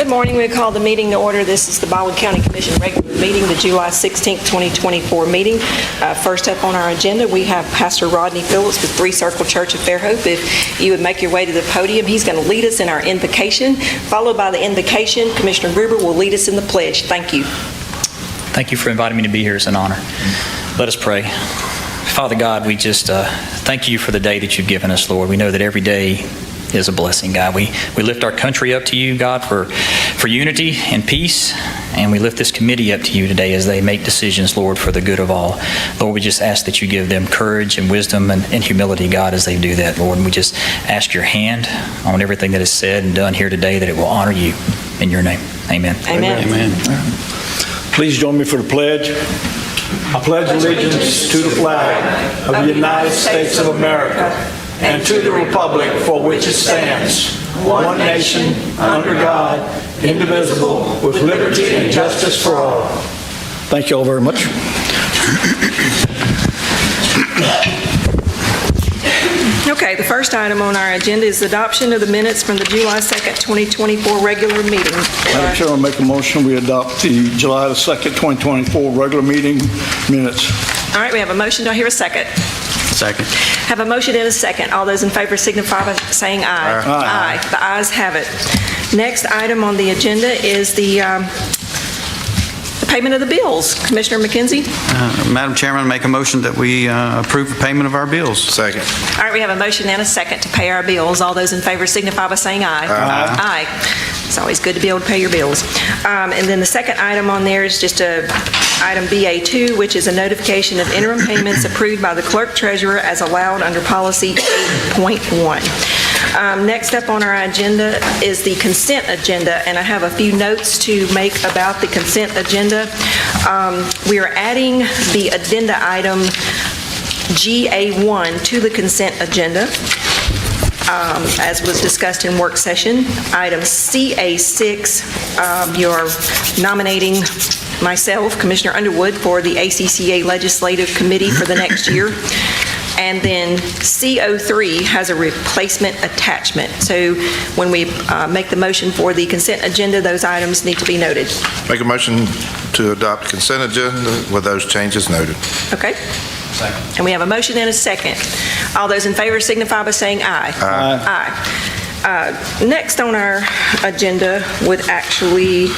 Good morning. We call the meeting to order. This is the Baldwin County Commission regular meeting, the July 16th, 2024 meeting. First up on our agenda, we have Pastor Rodney Phillips with Three Circle Church of Fairhope. If you would make your way to the podium, he's going to lead us in our invocation. Followed by the invocation, Commissioner Gruber will lead us in the pledge. Thank you. Thank you for inviting me to be here. It's an honor. Let us pray. Father God, we just thank you for the day that you've given us, Lord. We know that every day is a blessing, God. We lift our country up to you, God, for unity and peace, and we lift this committee up to you today as they make decisions, Lord, for the good of all. Lord, we just ask that you give them courage and wisdom and humility, God, as they do that, Lord. And we just ask your hand on everything that is said and done here today, that it will honor you. In your name, amen. Amen. Amen. Please join me for the pledge. I pledge allegiance to the flag of the United States of America and to the republic for which it stands, one nation, under God, indivisible, with liberty and justice for all. Thank you all very much. Okay, the first item on our agenda is adoption of the minutes from the July 2nd, 2024 regular meeting. Madam Chair, I'll make a motion we adopt the July 2nd, 2024 regular meeting minutes. All right, we have a motion. Do I hear a second? Second. Have a motion and a second. All those in favor signify by saying aye. Aye. The ayes have it. Next item on the agenda is the payment of the bills. Commissioner McKenzie? Madam Chairman, I make a motion that we approve the payment of our bills. Second. All right, we have a motion and a second to pay our bills. All those in favor signify by saying aye. Aye. Aye. It's always good to be able to pay your bills. And then the second item on there is just item BA2, which is a notification of interim payments approved by the clerk treasurer as allowed under policy 8.1. Next up on our agenda is the consent agenda, and I have a few notes to make about the consent agenda. We are adding the addenda item GA1 to the consent agenda, as was discussed in work session. Item CA6, you're nominating myself, Commissioner Underwood, for the ACCA Legislative Committee for the next year. And then CO3 has a replacement attachment. So when we make the motion for the consent agenda, those items need to be noted. Make a motion to adopt consent agenda with those changes noted. Okay? Second. And we have a motion and a second. All those in favor signify by saying aye. Aye. Next on our agenda would actually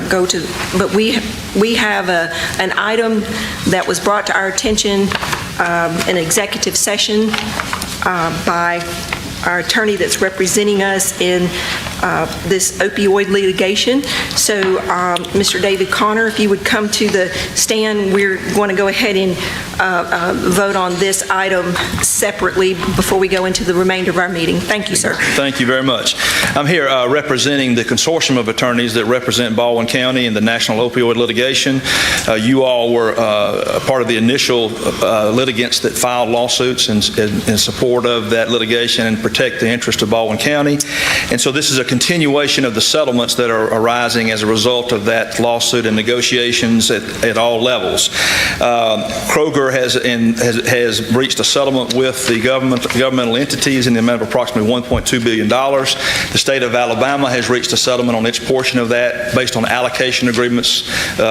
go to, but we have an item that was brought to our attention in executive session by our attorney that's representing us in this opioid litigation. So, Mr. David Connor, if you would come to the stand, we're going to go ahead and vote on this item separately before we go into the remainder of our meeting. Thank you, sir. Thank you very much. I'm here representing the consortium of attorneys that represent Baldwin County in the national opioid litigation. You all were part of the initial litigants that filed lawsuits in support of that litigation and protect the interest of Baldwin County. And so this is a continuation of the settlements that are arising as a result of that lawsuit and negotiations at all levels. Kroger has reached a settlement with the governmental entities in the amount of approximately $1.2 billion. The state of Alabama has reached a settlement on its portion of that based on allocation agreements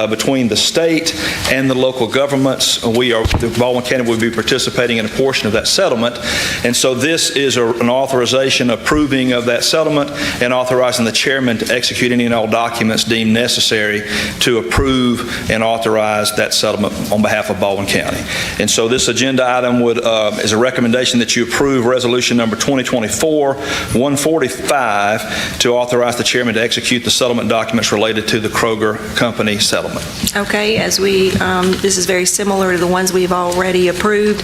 between the state and the local governments. The Baldwin County will be participating in a portion of that settlement. And so this is an authorization approving of that settlement and authorizing the chairman to execute any and all documents deemed necessary to approve and authorize that settlement on behalf of Baldwin County. And so this agenda item is a recommendation that you approve resolution number 2024-145 to authorize the chairman to execute the settlement documents related to the Kroger Company settlement. Okay, as this is very similar to the ones we've already approved.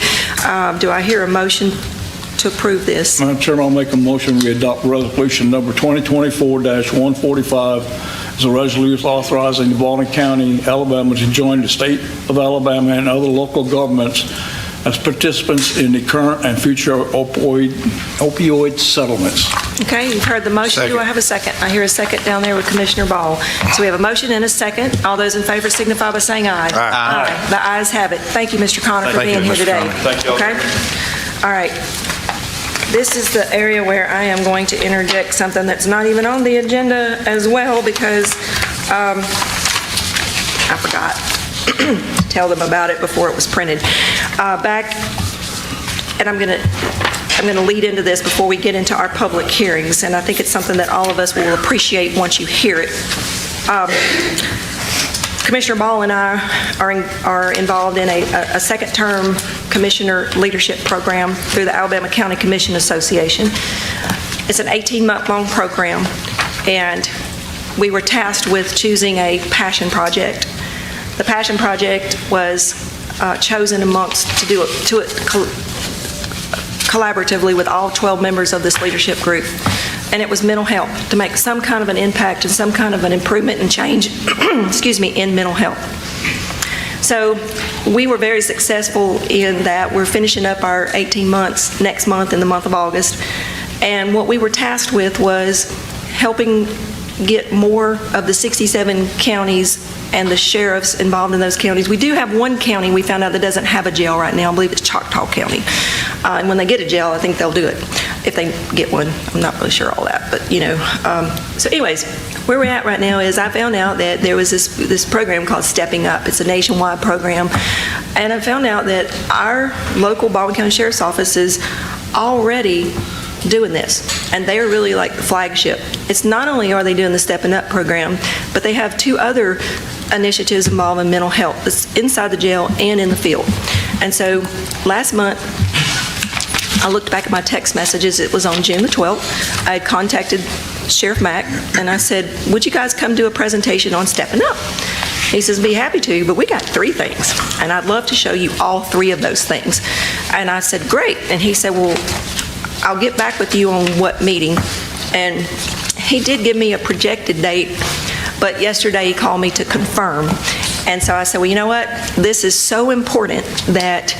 Do I hear a motion to approve this? Madam Chairman, I'll make a motion we adopt resolution number 2024-145 as a resolution authorizing the Baldwin County, Alabama to join the state of Alabama and other local governments as participants in the current and future opioid settlements. Okay, you've heard the motion. Second. Do I have a second? I hear a second down there with Commissioner Ball. So we have a motion and a second. All those in favor signify by saying aye. Aye. The ayes have it. Thank you, Mr. Connor, for being here today. Thank you all. Okay? All right. this is the area where I am going to interject something that's not even on the agenda as well, because I forgot to tell them about it before it was printed. And I'm going to lead into this before we get into our public hearings, and I think it's something that all of us will appreciate once you hear it. Commissioner Baldwin and I are involved in a second-term commissioner leadership program through the Alabama County Commission Association. It's an 18-month-long program, and we were tasked with choosing a passion project. The passion project was chosen to do it collaboratively with all 12 members of this leadership group, and it was mental health, to make some kind of an impact and some kind of an improvement and change in mental health. So we were very successful in that. We're finishing up our 18 months next month in the month of August, and what we were tasked with was helping get more of the 67 counties and the sheriffs involved in those counties. We do have one county we found out that doesn't have a jail right now. I believe it's Choctaw County. And when they get a jail, I think they'll do it. If they get one, I'm not really sure all that, but so anyways, where we're at right now is I found out that there was this program called Stepping Up. It's a nationwide program, and I found out that our local Baldwin County Sheriff's Office is already doing this, and they are really like the flagship. It's not only are they doing the Stepping Up program, but they have two other initiatives involving mental health. It's inside the jail and in the field. And so last month, I looked back at my text messages. It was on June the 12th. I had contacted Sheriff Mack, and I said, would you guys come do a presentation on Stepping Up? He says, be happy to, but we got 3 things, and I'd love to show you all 3 of those things. And I said, great. And he said, well, I'll get back with you on what meeting. And he did give me a projected date, but yesterday he called me to confirm. And so I said, well, you know what? This is so important that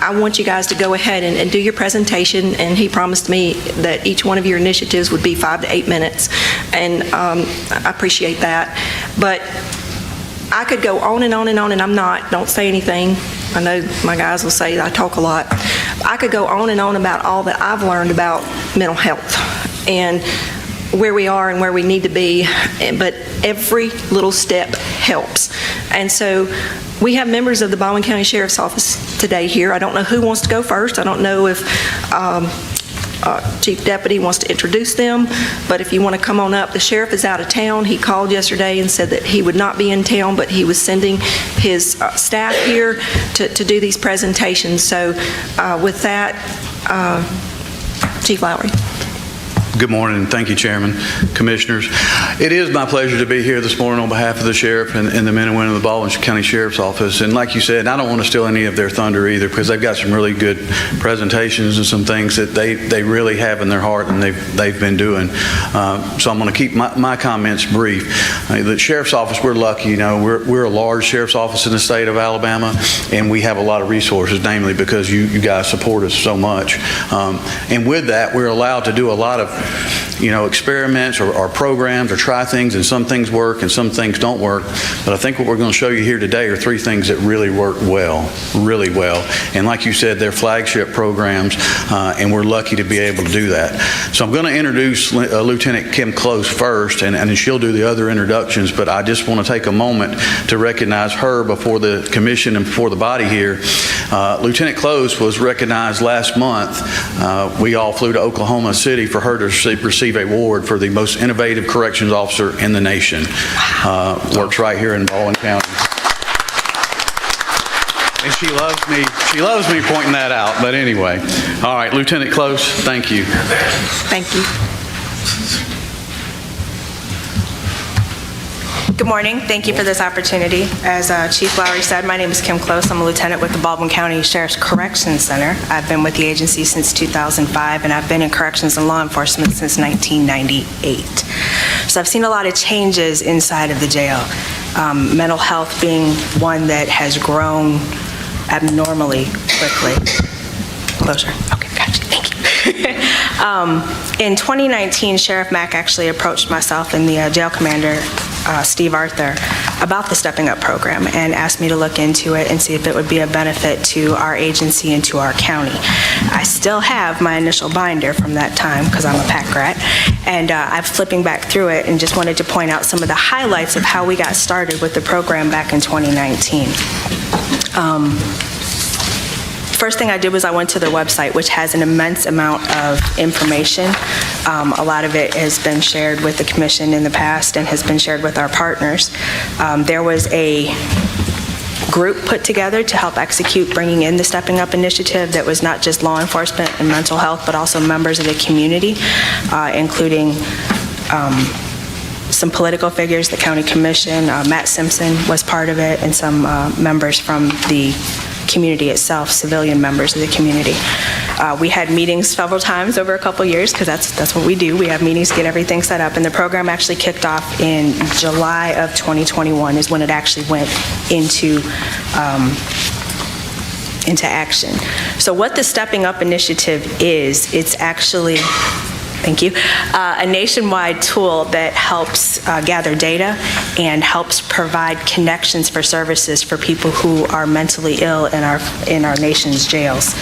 I want you guys to go ahead and do your presentation. And he promised me that each one of your initiatives would be 5 to 8 minutes. And I appreciate that. But I could go on and on and on, and I'm not. Don't say anything. I know my guys will say I talk a lot. I could go on and on about all that I've learned about mental health and where we are and where we need to be, but every little step helps. And so we have members of the Baldwin County Sheriff's Office today here. I don't know who wants to go first. I don't know if Chief Deputy wants to introduce them, but if you want to come on up, the sheriff is out of town. He called yesterday and said that he would not be in town, but he was sending his staff here to do these presentations. So with that, Chief Lowry. Good morning. Thank you, Chairman, Commissioners. It is my pleasure to be here this morning on behalf of the Sheriff and the men and women of the Baldwin County Sheriff's Office. And like you said, I don't want to steal any of their thunder either, because they've got some really good presentations and some things that they really have in their heart and they've been doing. So I'm going to keep my comments brief. The Sheriff's Office, we're lucky. We're a large Sheriff's Office in the state of Alabama, and we have a lot of resources, namely because you guys support us so much. And with that, we're allowed to do a lot of experiments or programs or try things, and some things work and some things don't work. But I think what we're going to show you here today are 3 things that really work well, really well. And like you said, they're flagship programs, and we're lucky to be able to do that. So I'm going to introduce Lieutenant Kim Close first, and she'll do the other introductions, but I just want to take a moment to recognize her before the commission and before the body here. Lieutenant Close was recognized last month. We all flew to Oklahoma City for her to receive an award for the most innovative corrections officer in the nation. Works right here in Baldwin County. And she loves me pointing that out, but anyway. All right, Lieutenant Close, thank you. Thank you. Good morning. Thank you for this opportunity. As Chief Lowry said, my name is Kim Close. I'm a lieutenant with the Baldwin County Sheriff's Corrections Center. I've been with the agency since 2005, and I've been in corrections and law enforcement since 1998. So I've seen a lot of changes inside of the jail. Mental health being one that has grown abnormally quickly. Closer. Okay, gotcha. Thank you. In 2019, Sheriff Mack actually approached myself and the jail commander Steve Arthur about the Stepping Up program and asked me to look into it and see if it would be a benefit to our agency and to our county. I still have my initial binder from that time because I'm a pack rat, and I'm flipping back through it and just wanted to point out some of the highlights of how we got started with the program back in 2019. First thing I did was I went to their website, which has an immense amount of information. A lot of it has been shared with the commission in the past and has been shared with our partners. There was a group put together to help execute bringing in the Stepping Up initiative that was not just law enforcement and mental health, but also members of the community, including some political figures, the county commission, Matt Simpson was part of it, and some members from the community itself, civilian members of the community. We had meetings several times over a couple years, because that's what we do. We have meetings to get everything set up, and the program actually kicked off in July of 2021 is when it actually went into action. So what the Stepping Up initiative is, it's actually, thank you, a nationwide tool that helps gather data and helps provide connections for services for people who are mentally ill in our nation's jails.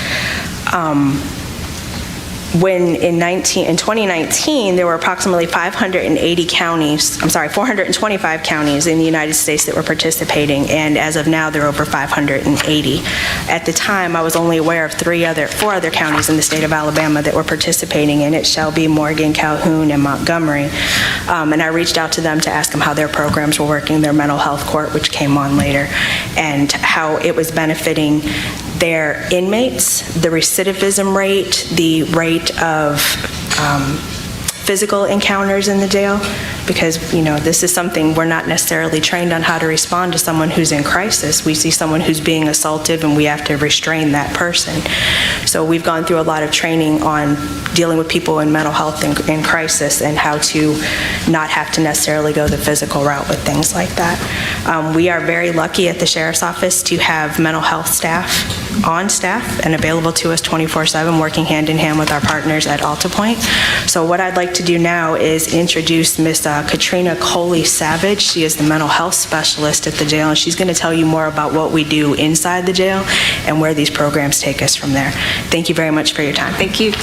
When in 2019, there were approximately 425 counties in the United States that were participating, and as of now, there are over 580. At the time, I was only aware of four other counties in the state of Alabama that were participating in it: Shelby, Morgan, Calhoun, and Montgomery. And I reached out to them to ask them how their programs were working, their mental health court, which came on later, and how it was benefiting their inmates, the recidivism rate, the rate of physical encounters in the jail, because, this is something we're not necessarily trained on how to respond to someone who's in crisis. We see someone who's being assaultive and we have to restrain that person. So we've gone through a lot of training on dealing with people in mental health in crisis and how to not have to necessarily go the physical route with things like that. We are very lucky at the Sheriff's Office to have mental health staff on staff and available to us 24/7, working hand in hand with our partners at Alta Point. So what I'd like to do now is introduce Ms. Katrina Coley-Savage. She is the mental health specialist at the jail, and she's going to tell you more about what we do inside the jail and where these programs take us from there. Thank you very much for your time. Thank you.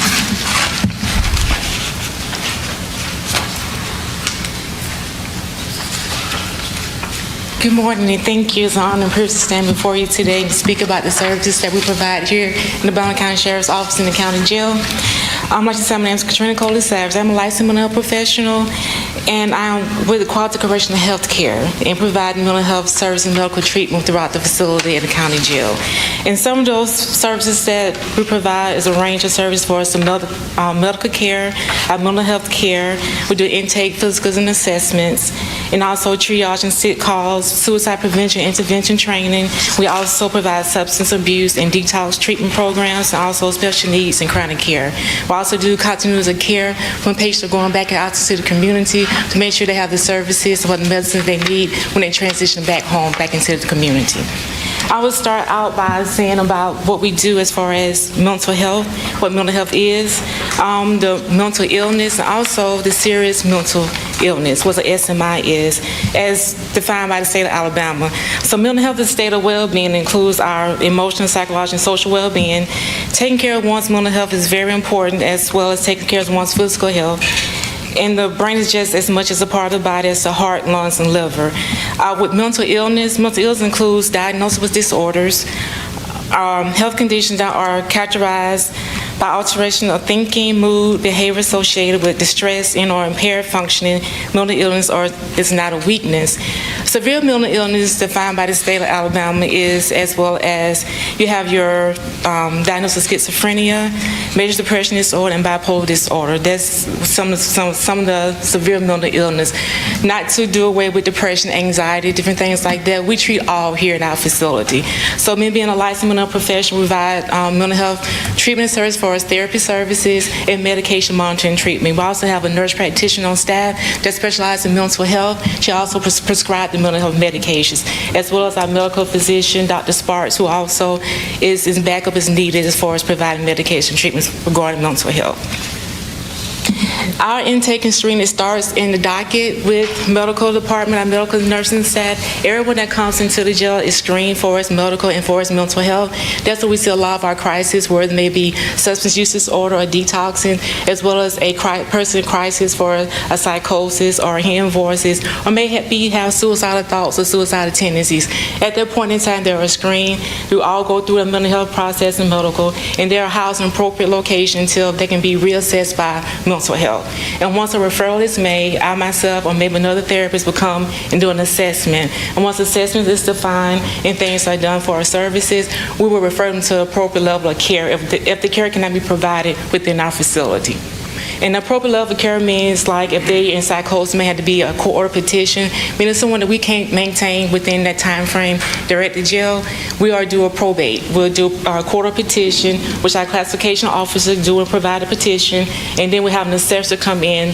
Good morning, and thank you. It's an honor and privilege to stand before you today and speak about the services that we provide here in the Baldwin County Sheriff's Office in the county jail. Like I said, my name is Katrina Coley-Savage. I'm a licensed mental health professional, and I'm with the Quality Correctional Health Care and provide mental health service and medical treatment throughout the facility at the county jail. And some of those services that we provide is a range of services for us: medical care, mental health care. We do intake, physicals, and assessments, and also triage and sick calls, suicide prevention, intervention training. We also provide substance abuse and detox treatment programs, and also special needs and chronic care. We also do continuity of care when patients are going back out to the community to make sure they have the services and what medicines they need when they transition back home, back into the community. I will start out by saying about what we do as far as mental health, what mental health is, the mental illness, and also the serious mental illness, what the SMI is, as defined by the state of Alabama. So mental health is a state of well-being, includes our emotional, psychological, and social well-being. Taking care of one's mental health is very important, as well as taking care of one's physical health. And the brain is just as much as a part of the body as the heart, lungs, and liver. With mental illness includes diagnosis with disorders, health conditions that are characterized by alteration of thinking, mood, behavior associated with distress and/or impaired functioning. Mental illness is not a weakness. Severe mental illness defined by the state of Alabama is, as well as you have your diagnosis of schizophrenia, major depression disorder, and bipolar disorder. That's some of the severe mental illness. Not to do away with depression, anxiety, different things like that. We treat all here in our facility. So me being a licensed mental health professional, we provide mental health treatment service for us, therapy services, and medication monitoring treatment. We also have a nurse practitioner on staff that specializes in mental health. She also prescribes the mental health medications, as well as our medical physician, Dr. Sparks, who also is backup as needed as far as providing medication treatments regarding mental health. Our intake and screening starts in the docket with medical department, our medical nursing staff. Everyone that comes into the jail is screened for its medical and for its mental health. That's where we see a lot of our crises, where it may be substance use disorder or detoxing, as well as a person in crisis for a psychosis or hearing voices, or may have suicidal thoughts or suicidal tendencies. At that point in time, they are screened. We all go through a mental health process in medical, and they are housed in appropriate location until they can be reassessed by mental health. And once a referral is made, I myself or maybe another therapist will come and do an assessment. And once assessment is defined and things are done for our services, we will refer them to the appropriate level of care if the care cannot be provided within our facility. And appropriate level of care means, like, if they're in psychosis, may have to be a court order petition, meaning someone that we can't maintain within that time frame. They're at the jail, we are do a probate. We'll do our court order petition, which our classification officer do and provide a petition, and then we have an assessor come in,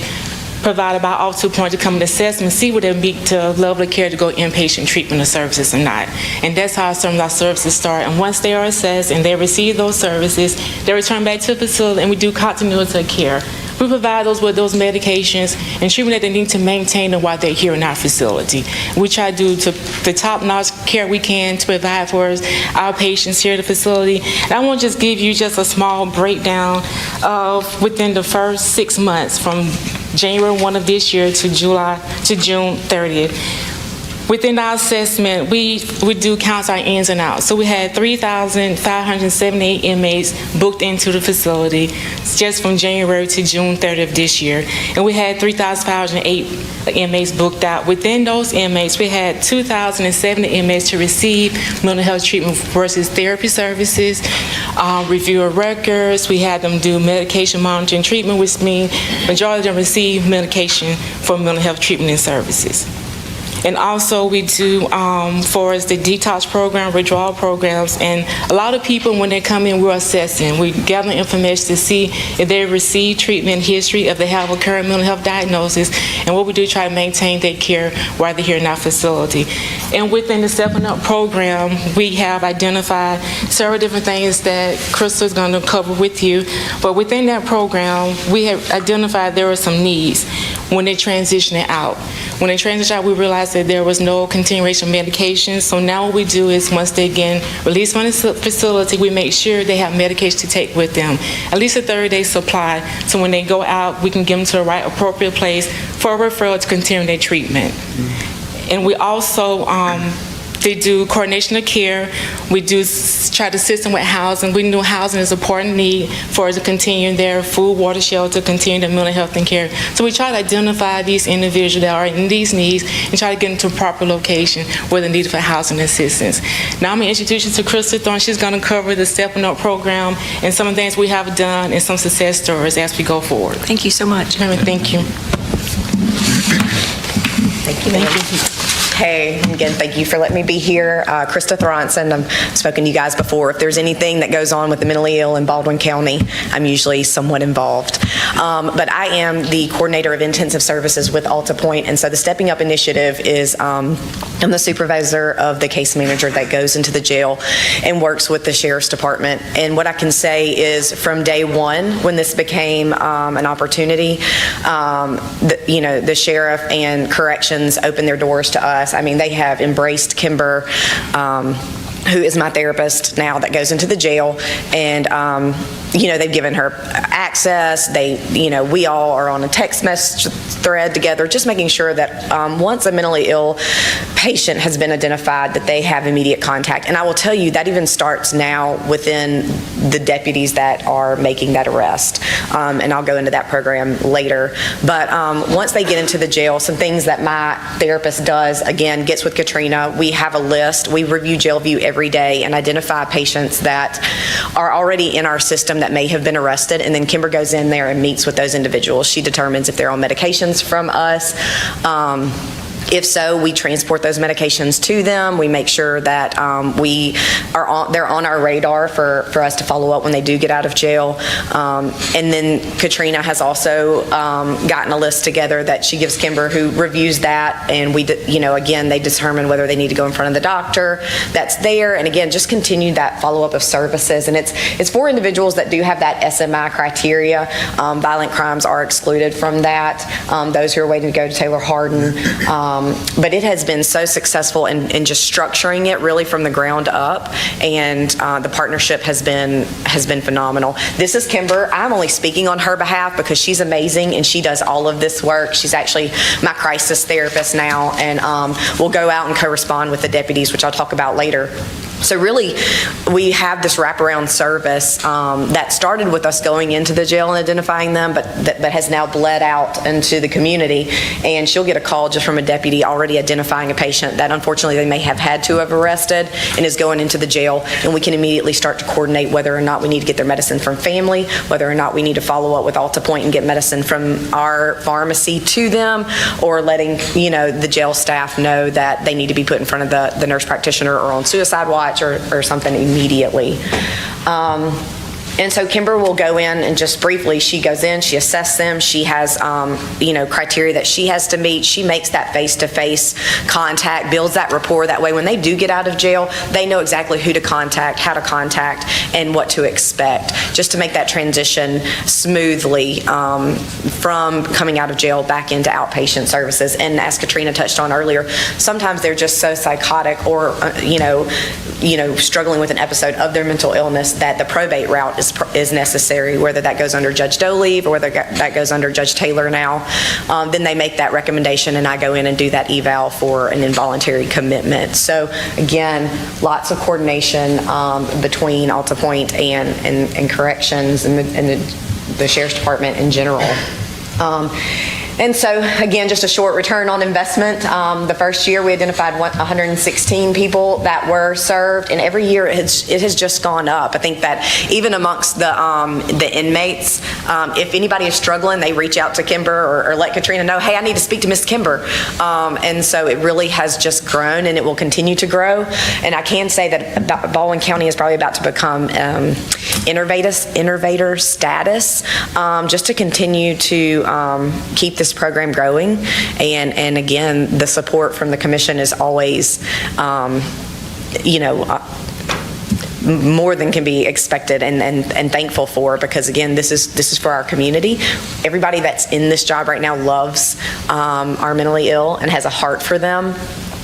provided by Officer Point, to come and assess and see whether they meet the level of care to go inpatient treatment or services or not. And that's how some of our services start. And once they are assessed and they receive those services, they return back to the facility and we do continuity of care. We provide those with those medications and treatment that they need to maintain them while they're here in our facility. We try to do the top-notch care we can to provide for our patients here at the facility. And I want to just give you just a small breakdown of within the first 6 months, from January 1 of this year to June 30th. Within our assessment, we do count our ins and outs. So we had 3,578 inmates booked into the facility just from January to June 30th of this year. And we had 3,508 inmates booked out. Within those inmates, we had 2,070 inmates to receive mental health treatment versus therapy services, review of records. We had them do medication monitoring treatment, which means majority of them receive medication for mental health treatment and services. And also we do, for us, the detox program, withdrawal programs, and a lot of people, when they come in, we're assessing. We gather information to see if they receive treatment history, if they have a current mental health diagnosis, and what we do, try to maintain their care while they're here in our facility. And within the Stepping Up program, we have identified several different things that Crystal's going to cover with you. But within that program, we have identified there were some needs when they transitioned out. When they transitioned out, we realized that there was no continuation of medication. So now what we do is, once they again release from the facility, we make sure they have medication to take with them, at least a 30-day supply. So when they go out, we can give them to the right appropriate place for a referral to continue their treatment. And we also they do coordination of care. We do try to assist them with housing. We know housing is an important need for us to continue their food, water, shelter, continue their mental health and care. So we try to identify these individuals that are in these needs and try to get them to a proper location where they need for housing assistance. Now I'm going to introduce you to Crystal Thorne. She's going to cover the Stepping Up program and some of the things we have done and some success stories as we go forward. Thank you so much. Thank you. Thank you. Hey, again, thank you for letting me be here. Krista Thronson, I've spoken to you guys before. If there's anything that goes on with the mentally ill in Baldwin County, I'm usually somewhat involved. But I am the coordinator of intensive services with Alta Point, and so the Stepping Up initiative is, I'm the supervisor of the case manager that goes into the jail and works with the sheriff's department. And what I can say is, from day one, when this became an opportunity, the sheriff and corrections opened their doors to us. I mean, they have embraced Kimber, who is my therapist now that goes into the jail, and they've given her access. We all are on a text message thread together, just making sure that once a mentally ill patient has been identified, that they have immediate contact. And I will tell you that even starts now within the deputies that are making that arrest. And I'll go into that program later. But once they get into the jail, some things that my therapist does, again, gets with Katrina. We have a list. We review JailView every day and identify patients that are already in our system that may have been arrested, and then Kimber goes in there and meets with those individuals. She determines if they're on medications from us, If so, we transport those medications to them. We make sure that they're on our radar for us to follow up when they do get out of jail. And then Katrina has also gotten a list together that she gives Kimber, who reviews that, and again, they determine whether they need to go in front of the doctor that's there, and again, just continue that follow-up of services. And it's for individuals that do have that SMI criteria. Violent crimes are excluded from that, those who are waiting to go to Taylor Hardin. But it has been so successful in just structuring it really from the ground up, and the partnership has been phenomenal. This is Kimber. I'm only speaking on her behalf because she's amazing and she does all of this work. She's actually my crisis therapist now, and we'll go out and correspond with the deputies, which I'll talk about later. So really, we have this wraparound service that started with us going into the jail and identifying them, but has now bled out into the community. And she'll get a call just from a deputy already identifying a patient that unfortunately they may have had to have arrested and is going into the jail. And we can immediately start to coordinate whether or not we need to get their medicine from family, whether or not we need to follow up with Alta Point and get medicine from our pharmacy to them, or letting the jail staff know that they need to be put in front of the nurse practitioner or on suicide watch or something immediately. And so Kimber will go in and just briefly, she goes in, she assesses them, she has, criteria that she has to meet. She makes that face-to-face contact, builds that rapport. That way, when they do get out of jail, they know exactly who to contact, how to contact, and what to expect, just to make that transition smoothly from coming out of jail back into outpatient services. And as Katrina touched on earlier, sometimes they're just so psychotic or, struggling with an episode of their mental illness that the probate route is necessary, whether that goes under Judge Doleve or whether that goes under Judge Taylor now. Then they make that recommendation and I go in and do that eval for an involuntary commitment. So again, lots of coordination between Alta Point and corrections and the Sheriff's Department in general. And so, again, just a short return on investment. The first year we identified 116 people that were served, and every year it has just gone up. I think that even amongst the inmates, if anybody is struggling, they reach out to Kimber or let Katrina know, hey, I need to speak to Miss Kimber. And so it really has just grown, and it will continue to grow. And I can say that Baldwin County is probably about to become innovator status, just to continue to keep this program growing. And again, the support from the commission is always, more than can be expected and thankful for, because again, this is for our community. Everybody that's in this job right now loves our mentally ill and has a heart for them.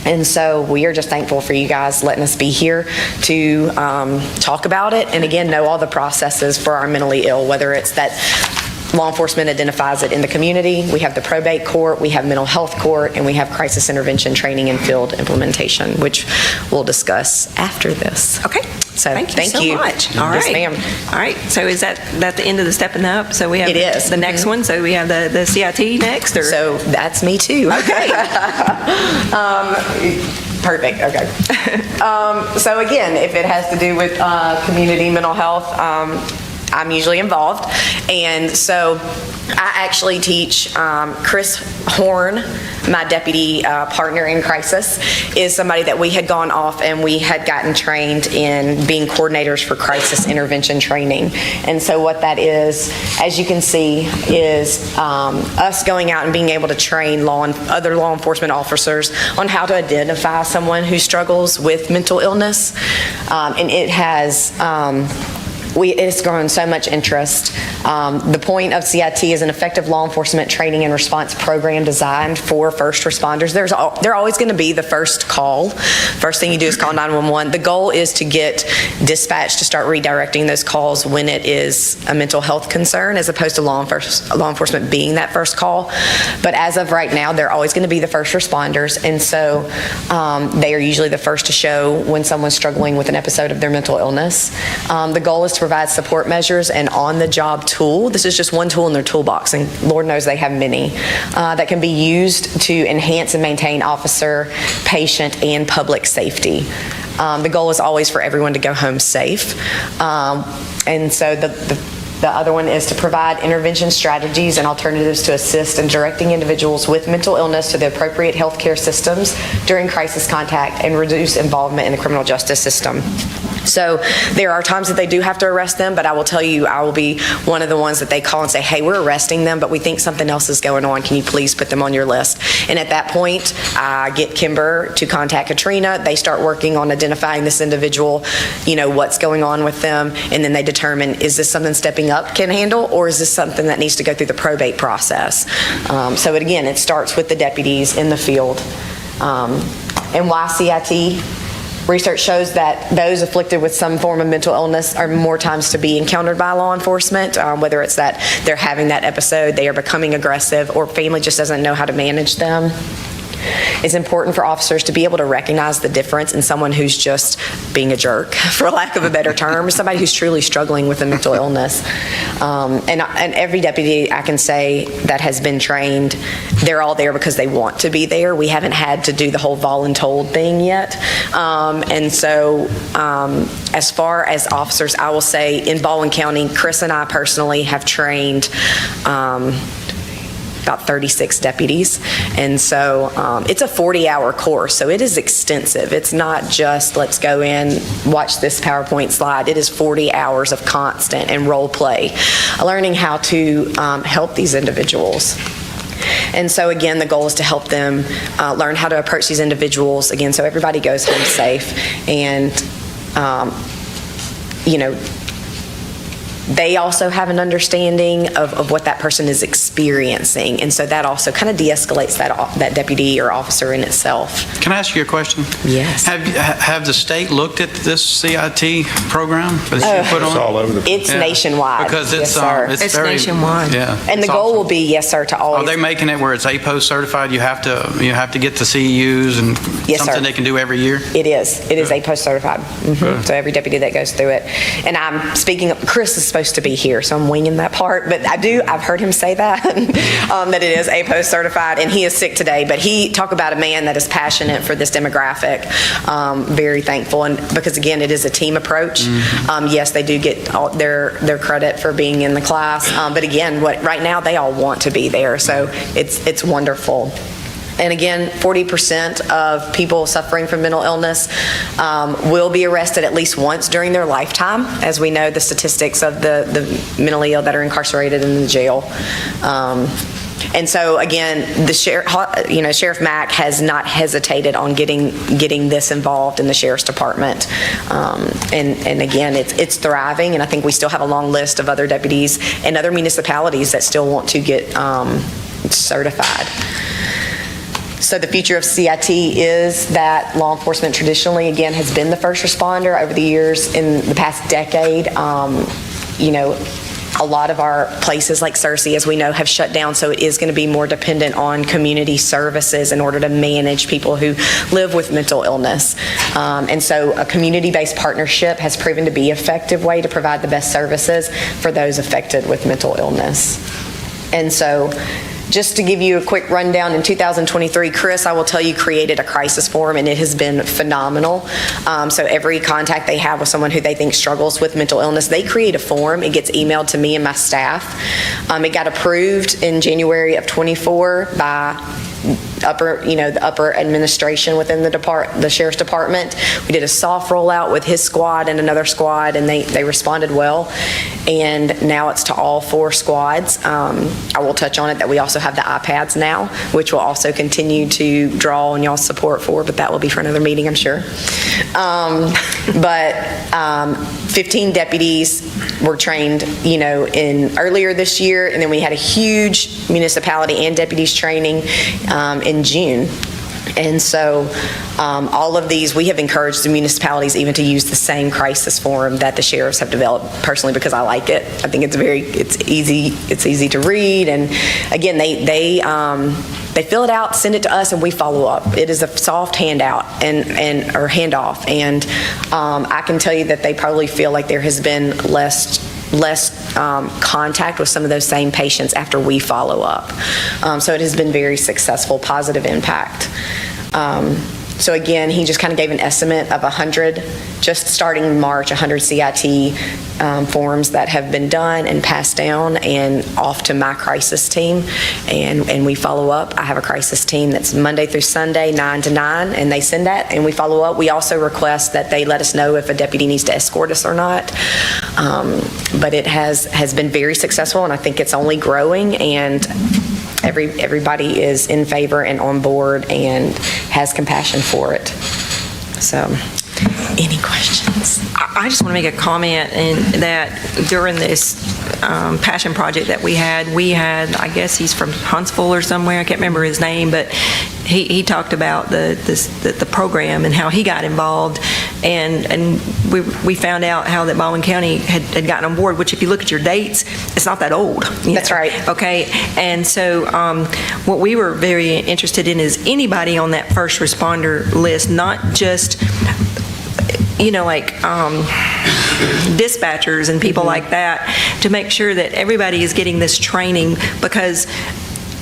And so we are just thankful for you guys letting us be here to talk about it. And again, know all the processes for our mentally ill, whether it's that law enforcement identifies it in the community, we have the probate court, we have mental health court, and we have crisis intervention training and field implementation, which we'll discuss after this. Okay. So thank you so much. All right. Yes, ma'am. All right. So is that the end of the stepping up? So we have It is. the next one. So we have the CIT next, or So that's me too. okay. Perfect. Okay. So again, if it has to do with community mental health, I'm usually involved. And so I actually teach Chris Horn, my deputy partner in crisis, is somebody that we had gone off and we had gotten trained in being coordinators for crisis intervention training. And so what that is, as you can see, is us going out and being able to train other law enforcement officers on how to identify someone who struggles with mental illness. And it has it's grown so much interest. The point of CIT is an effective law enforcement training and response program designed for first responders. They're always going to be the first call. First thing you do is call 911. The goal is to get dispatch to start redirecting those calls when it is a mental health concern, as opposed to law enforcement being that first call. But as of right now, they're always going to be the first responders, and so they are usually the first to show when someone's struggling with an episode of their mental illness. The goal is to provide support measures and on-the-job tool. This is just one tool in their toolbox, and Lord knows they have many, that can be used to enhance and maintain officer, patient, and public safety. The goal is always for everyone to go home safe. And so The other one is to provide intervention strategies and alternatives to assist in directing individuals with mental illness to the appropriate healthcare systems during crisis contact and reduce involvement in the criminal justice system. So there are times that they do have to arrest them, but I will tell you, I will be one of the ones that they call and say, hey, we're arresting them, but we think something else is going on. Can you please put them on your list? And at that point, I get Kimber to contact Katrina. They start working on identifying this individual, what's going on with them, and then they determine, is this something Stepping Up can handle, or is this something that needs to go through the probate process? So again, it starts with the deputies in the field. And why CIT? Research shows that those afflicted with some form of mental illness are more times to be encountered by law enforcement, whether it's that they're having that episode, they are becoming aggressive, or family just doesn't know how to manage them. It's important for officers to be able to recognize the difference in someone who's just being a jerk, for lack of a better term, somebody who's truly struggling with a mental illness. And every deputy, I can say, that has been trained, they're all there because they want to be there. We haven't had to do the whole voluntold thing yet. And so as far as officers, I will say in Baldwin County, Chris and I personally have trained about 36 deputies. And so it's a 40-hour course, so it is extensive. It's not just let's go in, watch this PowerPoint slide. It is 40 hours of constant and role play, learning how to help these individuals. And so again, the goal is to help them learn how to approach these individuals, again, so everybody goes home safe. And they also have an understanding of what that person is experiencing. And so that also kind of de-escalates that deputy or officer in itself. Can I ask you a question? Yes. Have the state looked at this CIT program that you put on? It's all over the place. It's nationwide. Because yes, sir. It's very, nationwide. Yeah. And the goal will be, yes, sir, to always. Are they making it where it's APOS certified? You have to get the CEUs and Yes, something sir. they can do every year? It is. It is APOS certified. So every deputy that goes through it. And I'm speaking of, Chris is supposed to be here, so I'm winging that part, but I've heard him say that, that it is APOS certified, and he is sick today, but he, talk about a man that is passionate for this demographic. Very thankful, and because again, it is a team approach. Yes, they do get all their credit for being in the class, but again, right now they all want to be there, so it's wonderful. And again, 40% of people suffering from mental illness will be arrested at least once during their lifetime, as we know the statistics of the mentally ill that are incarcerated in the jail. And so again, the Sheriff Mack has not hesitated on getting this involved in the Sheriff's Department. And again, it's thriving, and I think we still have a long list of other deputies and other municipalities that still want to get certified. So the future of CIT is that law enforcement traditionally, again, has been the first responder over the years. In the past decade, a lot of our places like Searcy, as we know, have shut down, so it is going to be more dependent on community services in order to manage people who live with mental illness. And so a community-based partnership has proven to be an effective way to provide the best services for those affected with mental illness. And so just to give you a quick rundown, in 2023, Chris, I will tell you, created a crisis forum, and it has been phenomenal. So every contact they have with someone who they think struggles with mental illness, they create a form. It gets emailed to me and my staff. It got approved in January of 24 by the upper administration within the Sheriff's Department. We did a soft rollout with his squad and another squad, and they responded well. And now it's to all 4 squads. I will touch on it that we also have the iPads now, which will also continue to draw on y'all's support for, but that will be for another meeting, I'm sure. But 15 deputies were trained, in earlier this year, and then we had a huge municipality and deputies training in June. And so all of these, we have encouraged the municipalities even to use the same crisis forum that the sheriffs have developed, personally, because I like it. I think it's easy to read, and again, they fill it out, send it to us, and we follow up. It is a soft handout or handoff, and I can tell you that they probably feel like there has been less contact with some of those same patients after we follow up. So it has been very successful, positive impact. So again, he just kind of gave an estimate of 100, just starting in March, 100 CIT forms that have been done and passed down and off to my crisis team. And we follow up. I have a crisis team that's Monday through Sunday, 9 to 9, and they send that and we follow up. We also request that they let us know if a deputy needs to escort us or not. But it has been very successful, and I think it's only growing, and everybody is in favor and on board and has compassion for it. So, any questions? I just want to make a comment in that during this passion project that we had, I guess he's from Huntsville or somewhere, I can't remember his name, but he talked about the program and how he got involved, and we found out how that Baldwin County had gotten on board, which if you look at your dates, it's not that old. That's right. Okay, and so what we were very interested in is anybody on that first responder list, not just like dispatchers and people like that, to make sure that everybody is getting this training, because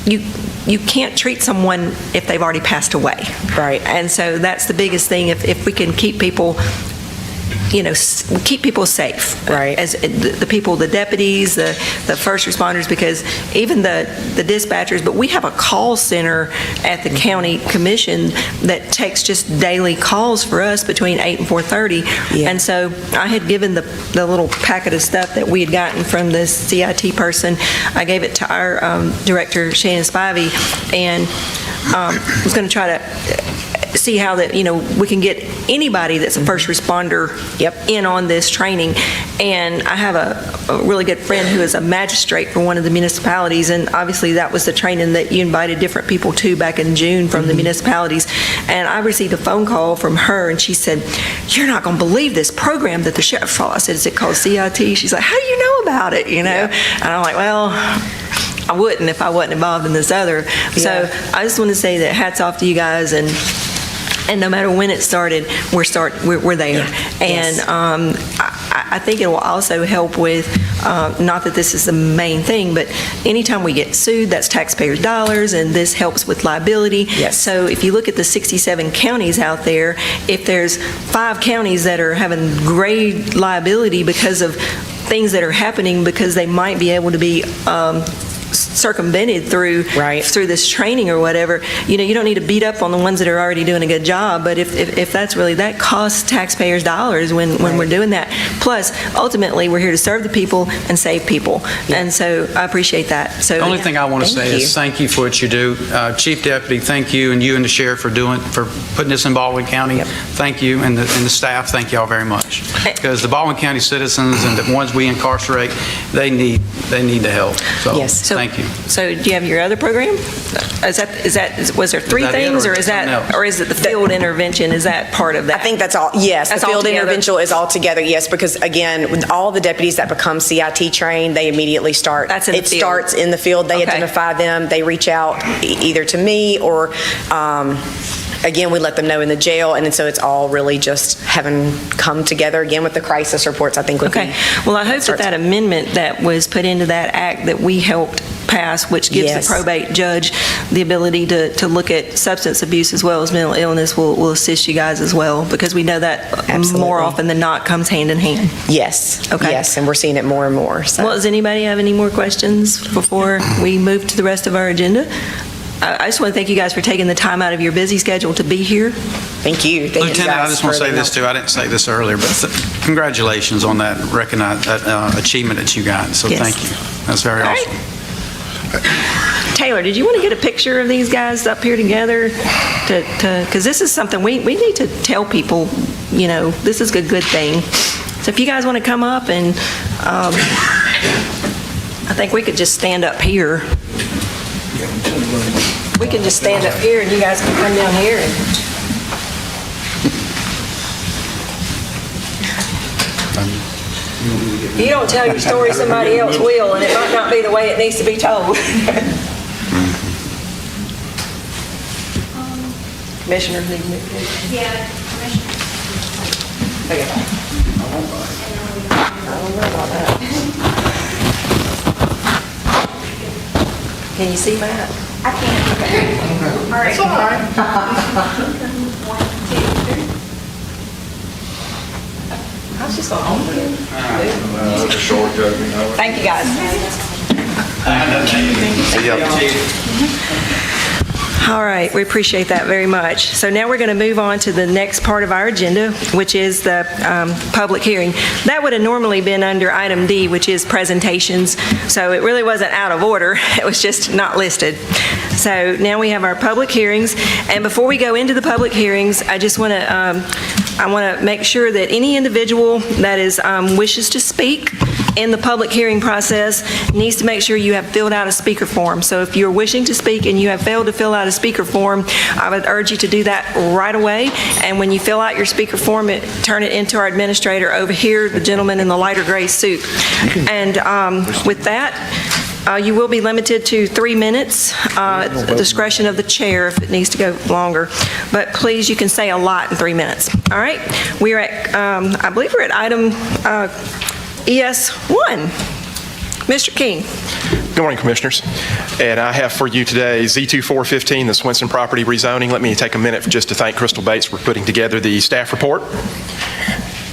you can't treat someone if they've already passed away. Right. And so that's the biggest thing. If we can keep people, keep people safe. Right. As the people, the deputies, the first responders, because even the dispatchers, but we have a call center at the county commission that takes just daily calls for us between 8 and 4:30. Yeah. And so I had given the little packet of stuff that we had gotten from the CIT person. I gave it to our director, Shannon Spivey, and was going to try to see how that we can get anybody that's a first responder in on this training. And I have a really good friend who is a magistrate for one of the municipalities, and obviously that was the training that you invited different people to back in June from the municipalities. And I received a phone call from her, and she said, "You're not going to believe this program that the sheriff saw." I said, "Is it called CIT?" She's like, "How do you know about it?" And I'm like, "Well, I wouldn't if I wasn't involved in this other." So I just want to say that hats off to you guys, and no matter when it started, we're there. And I think it will also help with, not that this is the main thing, but anytime we get sued, that's taxpayers' dollars, and this helps with liability. Yes. So if you look at the 67 counties out there, if there's 5 counties that are having grave liability because of things that are happening, because they might be able to be circumvented through this training or whatever, you don't need to beat up on the ones that are already doing a good job. But if that's really, that costs taxpayers dollars when we're doing that. Plus, ultimately, we're here to serve the people and save people. And so I appreciate that. So The only thing I want to say is thank you for what you do. Chief Deputy, thank you, and you and the sheriff for putting this in Baldwin County. Thank you, and the staff, thank y'all very much. Because the Baldwin County citizens and the ones we incarcerate, they need the help. So thank you. So do you have your other program? Was there 3 things, or is it the field intervention? Is that part of that? I think that's all. Yes, that's the field intervention is all together. Yes, because again, with all the deputies that become CIT trained, they immediately start. That's in the field. It starts in the field. They identify them. They reach out either to me or. Again, we let them know in the jail, and so it's all really just having come together again with the crisis reports, I think. Well, I hope that amendment that was put into that act that we helped pass, which gives the probate judge the ability to look at substance abuse as well as mental illness, will assist you guys as well, because we know that more often than not comes hand in hand. Yes. Okay. Yes, and we're seeing it more and more. So. Well, does anybody have any more questions before we move to the rest of our agenda? I just want to thank you guys for taking the time out of your busy schedule to be here. Thank you. Lieutenant, I just want to say this too. I didn't say this earlier, but congratulations on that achievement that you got. So thank you. That's very awesome. Taylor, did you want to get a picture of these guys up here together? Because this is something we need to tell people, this is a good thing. So if you guys want to come up, and I think we could just stand up here. We can just stand up here, and you guys can come down here. If you don't tell your story, somebody else will, and it might not be the way it needs to be told. Commissioner, yeah, Commissioner. Okay. I don't know about that. Can you see Matt? I can't. Okay. All right. It's all right. Thank you, guys. All right, we appreciate that very much. So now we're going to move on to the next part of our agenda, which is the public hearing. That would have normally been under item D, which is presentations. So it really wasn't out of order. It was just not listed. So now we have our public hearings. And before we go into the public hearings, I just want to make sure that any individual that wishes to speak in the public hearing process needs to make sure you have filled out a speaker form. So if you're wishing to speak and you have failed to fill out a speaker form, I would urge you to do that right away. And when you fill out your speaker form, turn it into our administrator over here, the gentleman in the lighter gray suit. And with that, you will be limited to 3 minutes, at the discretion of the chair if it needs to go longer. But please, you can say a lot in 3 minutes. All right? We're at, I believe we're at item ES1. Mr. King. Good morning, Commissioners. And I have for you today Z2415, the Swenson property rezoning. Let me take a minute just to thank Crystal Bates for putting together the staff report.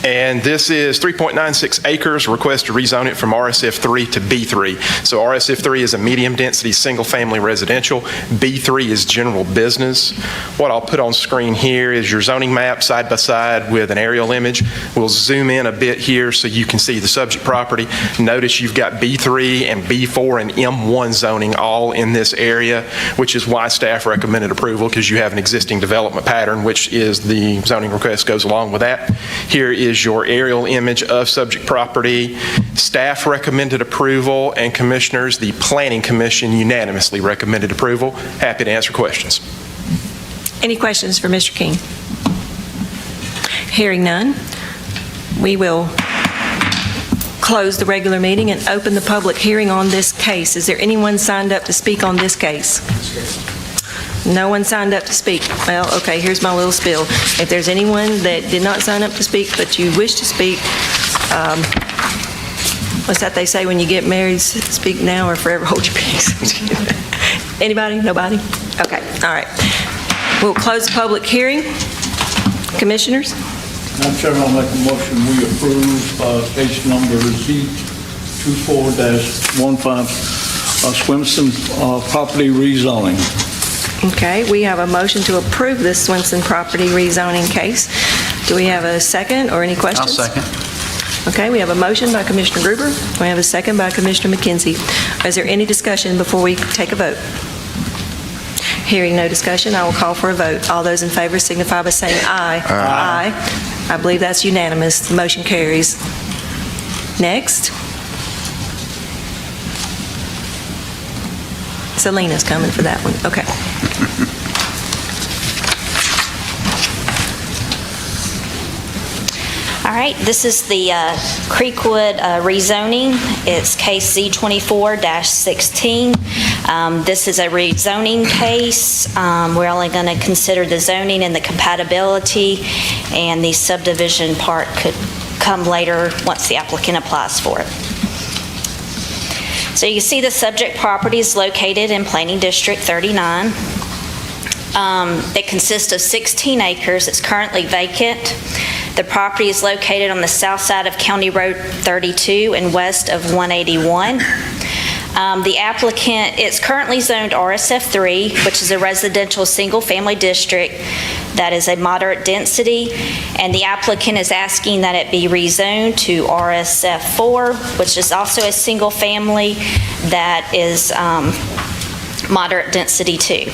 And this is 3.96 acres, request to rezone it from RSF3 to B3. So RSF3 is a medium-density, single-family residential. B3 is general business. What I'll put on screen here is your zoning map side by side with an aerial image. We'll zoom in a bit here so you can see the subject property. Notice you've got B3 and B4 and M1 zoning all in this area, which is why staff recommended approval, because you have an existing development pattern, which is the zoning request goes along with that. Here is your aerial image of subject property. Staff recommended approval, and Commissioners, the Planning Commission unanimously recommended approval. Happy to answer questions. Any questions for Mr. King? Hearing none, we will close the regular meeting and open the public hearing on this case. Is there anyone signed up to speak on this case? No one signed up to speak. Well, okay, here's my little spiel. If there's anyone that did not sign up to speak but you wish to speak, what's that they say when you get married, speak now or forever hold your peace? Anybody? Nobody? Okay, all right. We'll close the public hearing. Commissioners? Madam Chairman, I'll make a motion we approve case number Z24-15, Swenson property rezoning. Okay, we have a motion to approve this Swenson property rezoning case. Do we have a second or any questions? I'll second. Okay, we have a motion by Commissioner Gruber. We have a second by Commissioner McKenzie. Is there any discussion before we take a vote? Hearing no discussion, I will call for a vote. All those in favor signify by saying aye. Aye. I believe that's unanimous. The motion carries. Next. Selena's coming for that one. Okay. All right, this is the Creekwood rezoning. It's case Z24-16. This is a rezoning case. We're only going to consider the zoning and the compatibility, and the subdivision part could come later once the applicant applies for it. So you can see the subject property is located in Planning District 39. It consists of 16 acres. It's currently vacant. The property is located on the south side of County Road 32 and west of 181. The applicant, it's currently zoned RSF3, which is a residential single-family district that is a moderate density, and the applicant is asking that it be rezoned to RSF4, which is also a single-family that is moderate density too.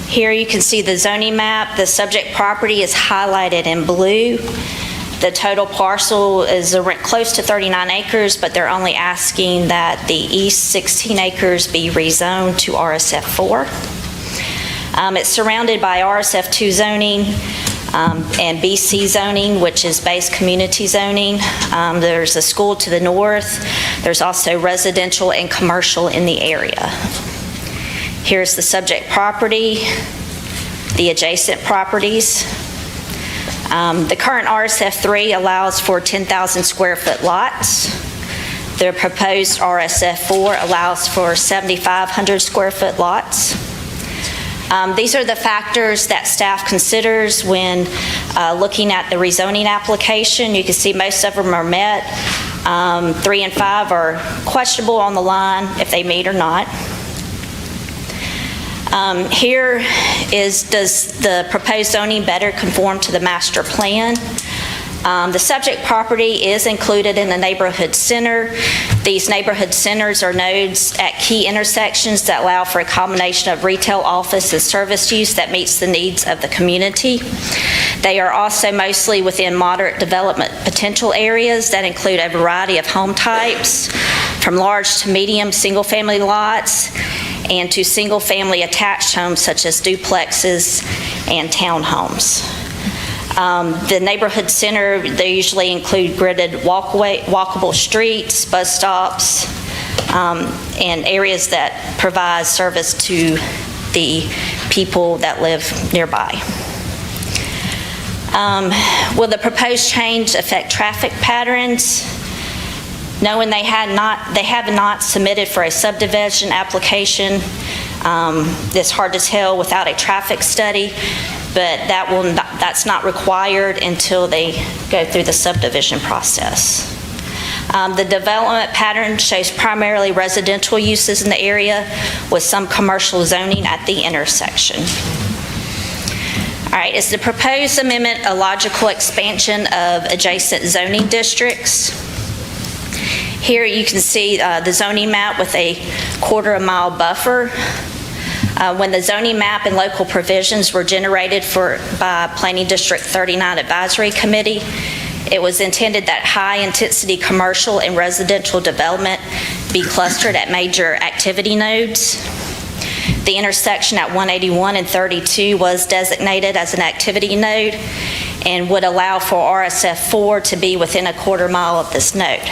Here you can see the zoning map. The subject property is highlighted in blue. The total parcel is close to 39 acres, but they're only asking that the east 16 acres be rezoned to RSF4. It's surrounded by RSF2 zoning and BC zoning, which is base community zoning. There's a school to the north. There's also residential and commercial in the area. Here's the subject property, the adjacent properties. The current RSF3 allows for 10,000 square foot lots. The proposed RSF4 allows for 7,500 square foot lots. These are the factors that staff considers when looking at the rezoning application. You can see most of them are met. 3 and 5 are questionable on the line if they meet or not. Here is, does the proposed zoning better conform to the master plan? The subject property is included in the neighborhood center. These neighborhood centers are nodes at key intersections that allow for a combination of retail, office, and service use that meets the needs of the community. They are also mostly within moderate development potential areas that include a variety of home types, from large to medium single-family lots and to single-family attached homes such as duplexes and townhomes. The neighborhood center, they usually include gridded walkable streets, bus stops, and areas that provide service to the people that live nearby. Will the proposed change affect traffic patterns? Knowing they have not submitted for a subdivision application, it's hard to tell without a traffic study, but that's not required until they go through the subdivision process. The development pattern shows primarily residential uses in the area with some commercial zoning at the intersection. All right, is the proposed amendment a logical expansion of adjacent zoning districts? Here you can see the zoning map with a quarter-mile buffer. When the zoning map and local provisions were generated by Planning District 39 Advisory Committee, it was intended that high-intensity commercial and residential development be clustered at major activity nodes. The intersection at 181 and 32 was designated as an activity node and would allow for RSF4 to be within a quarter mile of this node.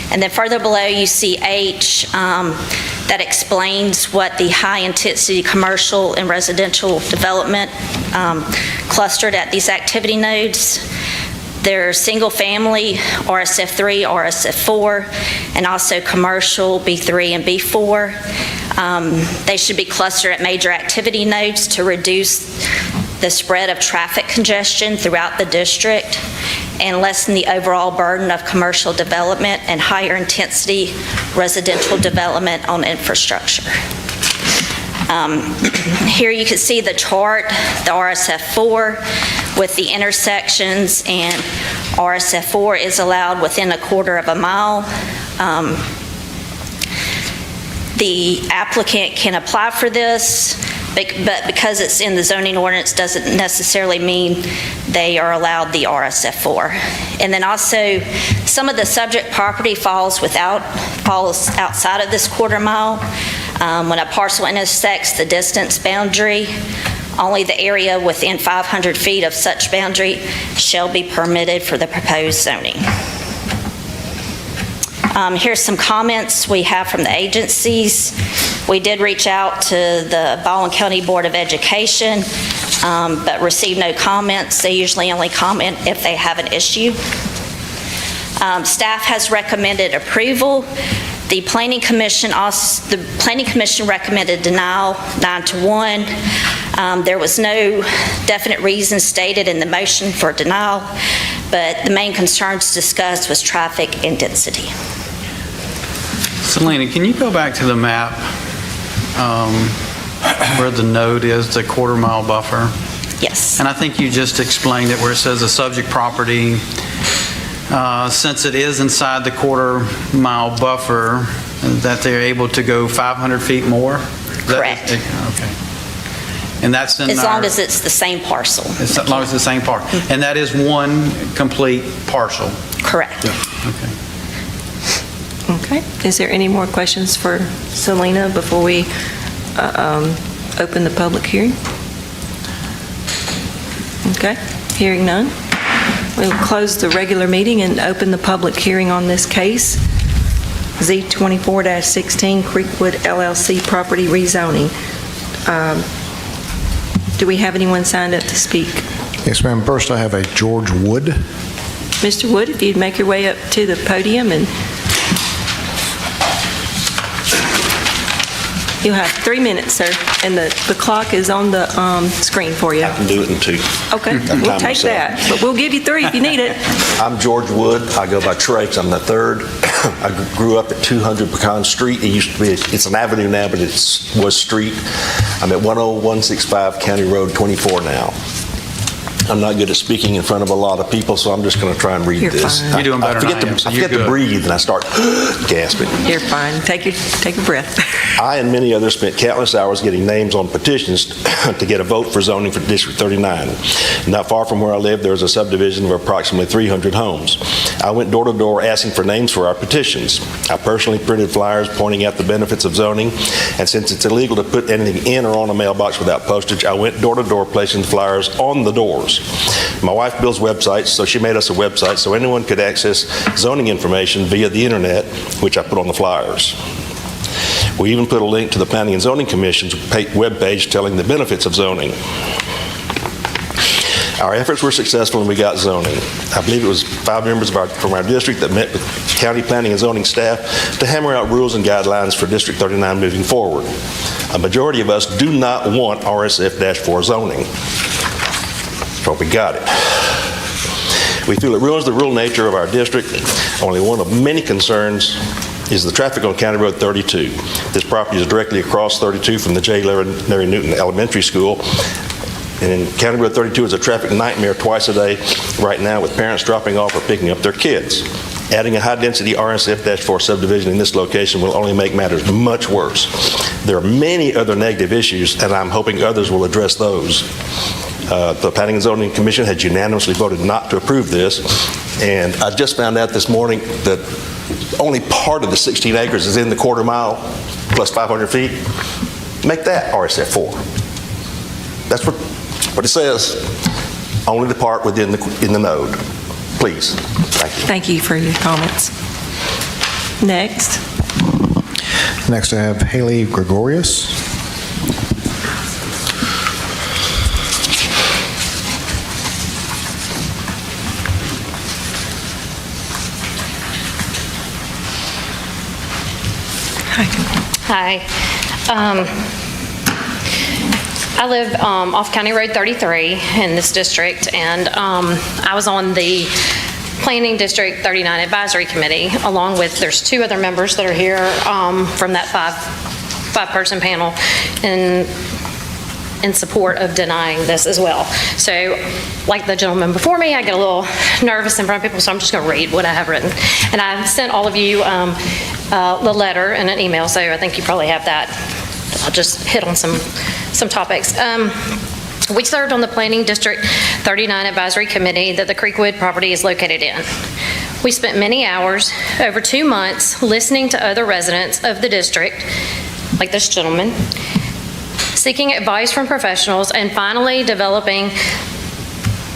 And then further below, you see H that explains what the high-intensity commercial and residential development clustered at these activity nodes. They're single-family, RSF3, RSF4, and also commercial, B3 and B4. They should be clustered at major activity nodes to reduce the spread of traffic congestion throughout the district and lessen the overall burden of commercial development and higher intensity residential development on infrastructure. Here you can see the chart, the RSF4 with the intersections, and RSF4 is allowed within a quarter of a mile. The applicant can apply for this, but because it's in the zoning ordinance doesn't necessarily mean they are allowed the RSF4. And then also, some of the subject property falls outside of this quarter mile. When a parcel intersects the distance boundary, only the area within 500 feet of such boundary shall be permitted for the proposed zoning. Here's some comments we have from the agencies. We did reach out to the Baldwin County Board of Education, but received no comments. They usually only comment if they have an issue. Staff has recommended approval. The Planning Commission recommended denial 9-1. There was no definite reason stated in the motion for denial, but the main concerns discussed was traffic and density. Selena, can you go back to the map where the node is, the quarter-mile buffer? Yes. And I think you just explained it where it says the subject property, since it is inside the quarter-mile buffer, that they're able to go 500 feet more? Correct. Okay. And that's in as long as it's the same parcel. As long as it's the same parcel. And that is one complete parcel? Correct. Okay. Okay. Is there any more questions for Selena before we open the public hearing? Okay. Hearing none. We'll close the regular meeting and open the public hearing on this case. Z24-16 Creekwood LLC property rezoning. Do we have anyone signed up to speak? Yes, ma'am. First, I have a George Wood. Mr. Wood, if you'd make your way up to the podium and You have 3 minutes, sir, and the clock is on the screen for you. I can do it in 2. Okay, I've we'll timed take myself. that, but we'll give you 3 if you need it. I'm George Wood. I go by Trey 'cause I'm the third. I grew up at 200 Pecan Street. It used to be, it's an avenue now, but it was street. I'm at 10165 County Road 24 now. I'm not good at speaking in front of a lot of people, so I'm just going to try and read You're this. fine. You're doing better than I am, so I you're forget to good. breathe, and I start gasping. You're fine. Take a breath. I and many others spent countless hours getting names on petitions to get a vote for zoning for District 39. Not far from where I live, there is a subdivision of approximately 300 homes. I went door to door asking for names for our petitions. I personally printed flyers pointing out the benefits of zoning, and since it's illegal to put anything in or on a mailbox without postage, I went door to door placing the flyers on the doors. My wife builds websites, so she made us a website so anyone could access zoning information via the internet, which I put on the flyers. We even put a link to the Planning and Zoning Commission's webpage telling the benefits of zoning. Our efforts were successful and we got zoning. I believe it was 5 members from our district that met with county planning and zoning staff to hammer out rules and guidelines for District 39 moving forward. A majority of us do not want RSF-4 zoning, but we got it. We feel it ruins the rural nature of our district. Only one of many concerns is the traffic on County Road 32. This property is directly across 32 from the J. Larry Newton Elementary School. And County Road 32 is a traffic nightmare twice a day right now, with parents dropping off or picking up their kids. Adding a high-density RSF-4 subdivision in this location will only make matters much worse. There are many other negative issues, and I'm hoping others will address those. The Planning and Zoning Commission had unanimously voted not to approve this, and I just found out this morning that only part of the 16 acres is in the quarter mile plus 500 feet. Make that RSF-4. That's what it says. Only the part in the node. Please. Thank you. Thank you for your comments. Next. Next, I have Haley Gregorius. Hi. I live off County Road 33 in this district, and I was on the Planning District 39 Advisory Committee, along with, there's 2 other members that are here from that five-person panel in support of denying this as well. So, like the gentleman before me, I get a little nervous in front of people, so I'm just going to read what I have written. And I sent all of you the letter and an email, so I think you probably have that. I'll just hit on some topics. We served on the Planning District 39 Advisory Committee that the Creekwood property is located in. We spent many hours, over 2 months, listening to other residents of the district, like this gentleman, seeking advice from professionals, and finally developing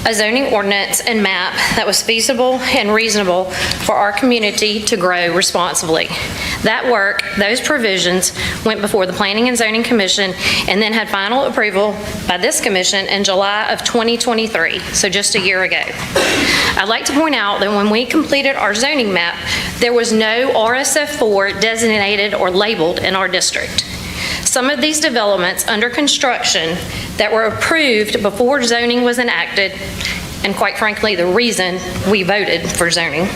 a zoning ordinance and map that was feasible and reasonable for our community to grow responsibly. That work, those provisions, went before the Planning and Zoning Commission and then had final approval by this commission in July of 2023, so just a year ago. I'd like to point out that when we completed our zoning map, there was no RSF-4 designated or labeled in our district. Some of these developments under construction that were approved before zoning was enacted, and quite frankly, the reason we voted for zoning,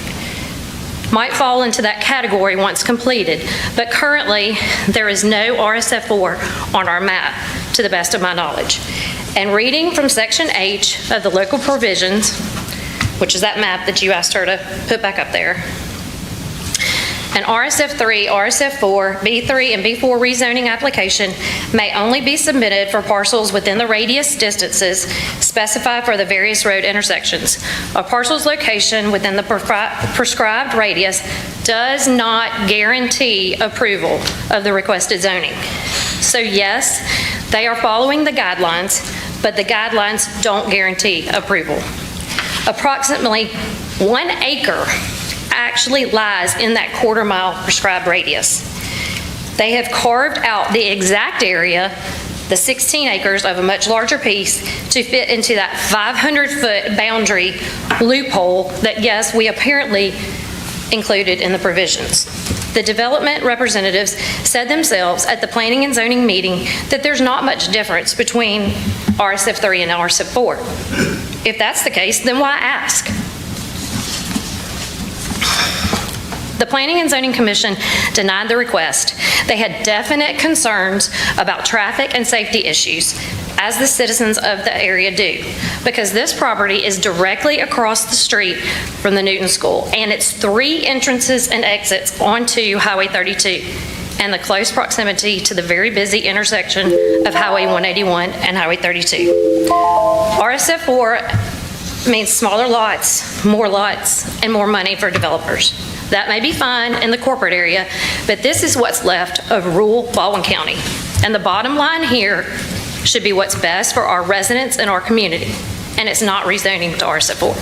might fall into that category once completed, but currently there is no RSF-4 on our map, to the best of my knowledge. And reading from Section H of the local provisions, which is that map that you asked her to put back up there, an RSF-3, RSF-4, B3, and B4 rezoning application may only be submitted for parcels within the radius distances specified for the various road intersections. A parcel's location within the prescribed radius does not guarantee approval of the requested zoning. So yes, they are following the guidelines, but the guidelines don't guarantee approval. Approximately 1 acre actually lies in that quarter-mile prescribed radius. They have carved out the exact area, the 16 acres of a much larger piece, to fit into that 500-foot boundary loophole that, yes, we apparently included in the provisions. The development representatives said themselves at the Planning and Zoning meeting that there's not much difference between RSF 3 and RSF 4. If that's the case, then why ask? The Planning and Zoning Commission denied the request. They had definite concerns about traffic and safety issues, as the citizens of the area do, because this property is directly across the street from the Newton School, and it's 3 entrances and exits onto Highway 32, and the close proximity to the very busy intersection of Highway 181 and Highway 32. RSF 4 means smaller lots, and more money for developers. That may be fine in the corporate area, but this is what's left of rural Baldwin County. And the bottom line here should be what's best for our residents and our community, and it's not rezoning to RSF 4.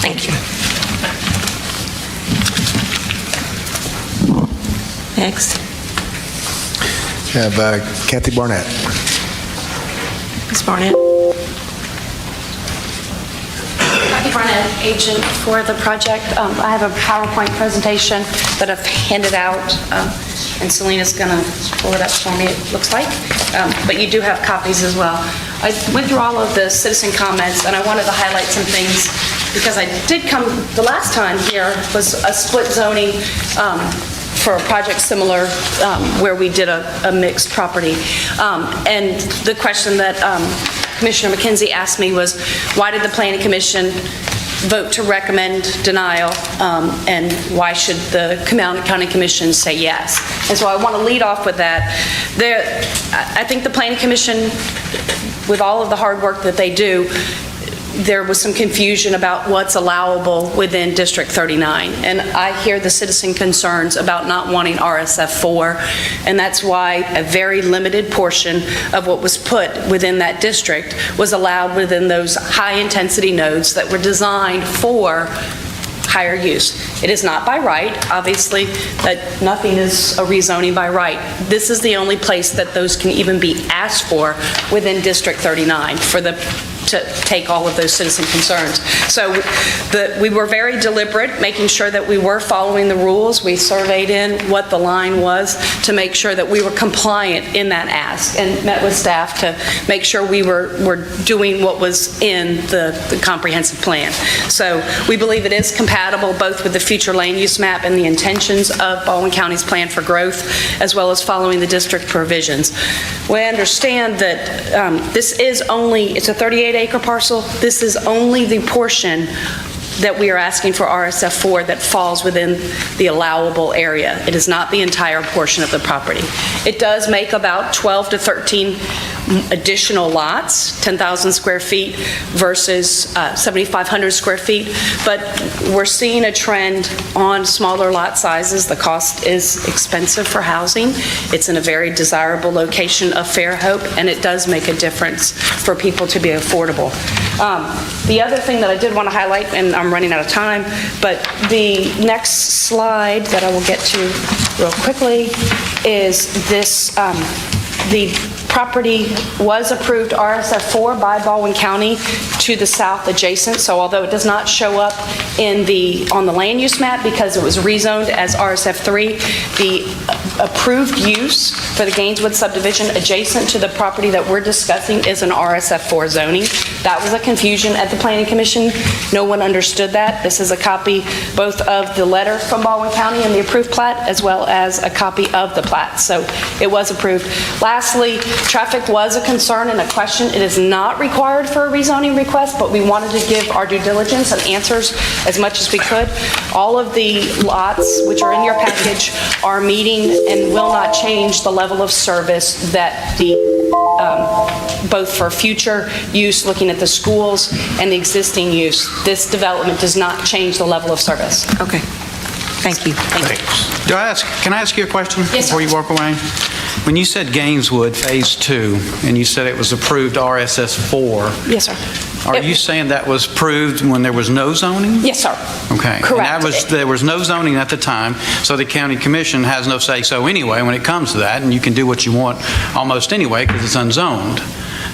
Thank you. Next. We have Kathy Barnett. Ms. Barnett. Kathy Barnett, agent for the project. I have a PowerPoint presentation that I've handed out, and Selena's going to pull it up for me, it looks like. But you do have copies as well. I went through all of the citizen comments, and I wanted to highlight some things because I did come, the last time here was a split zoning for a project similar where we did a mixed property. And the question that Commissioner McKenzie asked me was, why did the Planning Commission vote to recommend denial, and why should the County Commission say yes? And so I want to lead off with that. I think the Planning Commission, with all of the hard work that they do, there was some confusion about what's allowable within District 39. And I hear the citizen concerns about not wanting RSF 4, and that's why a very limited portion of what was put within that district was allowed within those high-intensity nodes that were designed for higher use. It is not by right, obviously, that nothing is a rezoning by right. This is the only place that those can even be asked for within District 39 to take all of those citizen concerns. So we were very deliberate, making sure that we were following the rules. We surveyed in what the line was to make sure that we were compliant in that ask, and met with staff to make sure we were doing what was in the comprehensive plan. So we believe it is compatible both with the future land use map and the intentions of Baldwin County's plan for growth, as well as following the district provisions. We understand that this is only, it's a 38-acre parcel. This is only the portion that we are asking for RSF 4 that falls within the allowable area. It is not the entire portion of the property. It does make about 12 to 13 additional lots, 10,000 square feet versus 7,500 square feet, but we're seeing a trend on smaller lot sizes. The cost is expensive for housing. It's in a very desirable location of Fairhope, and it does make a difference for people to be affordable. The other thing that I did want to highlight, and I'm running out of time, but the next slide that I will get to real quickly is this, the property was approved RSF 4 by Baldwin County to the south adjacent, so although it does not show up on the land use map because it was rezoned as RSF 3, the approved use for the Gaineswood subdivision adjacent to the property that we're discussing is an RSF 4 zoning. That was a confusion at the Planning Commission. No one understood that. This is a copy both of the letter from Baldwin County and the approved plat, as well as a copy of the plat. So it was approved. Lastly, traffic was a concern and a question. It is not required for a rezoning request, but we wanted to give our due diligence and answers as much as we could. All of the lots, which are in your package, are meeting and will not change the level of service that both for future use, looking at the schools, and the existing use. This development does not change the level of service. Okay. Thank you. Can I ask you a question before you walk away? When you said Gaineswood Phase 2, and you said it was approved RSS 4. Yes, sir. Are you saying that was approved when there was no zoning? Yes, sir. Okay. Correct. And there was no zoning at the time, so the county commission has no say-so anyway when it comes to that, and you can do what you want almost anyway because it's unzoned.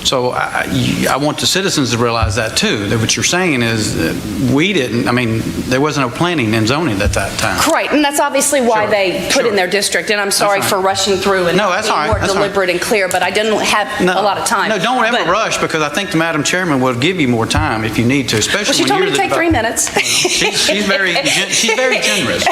So I want the citizens to realize that too, that what you're saying is that there wasn't no planning and zoning at that time. Correct, and that's obviously why Sure, they put in their district, and I'm sorry That's for fine. rushing through and No, not that's being all right, more that's fine. deliberate and clear, but I didn't have a lot of time. No, don't ever But- rush, because I think the Madam Chairman will give you more time if you need to, especially Well, she when told you're me to the take 3 minutes. She's very generous.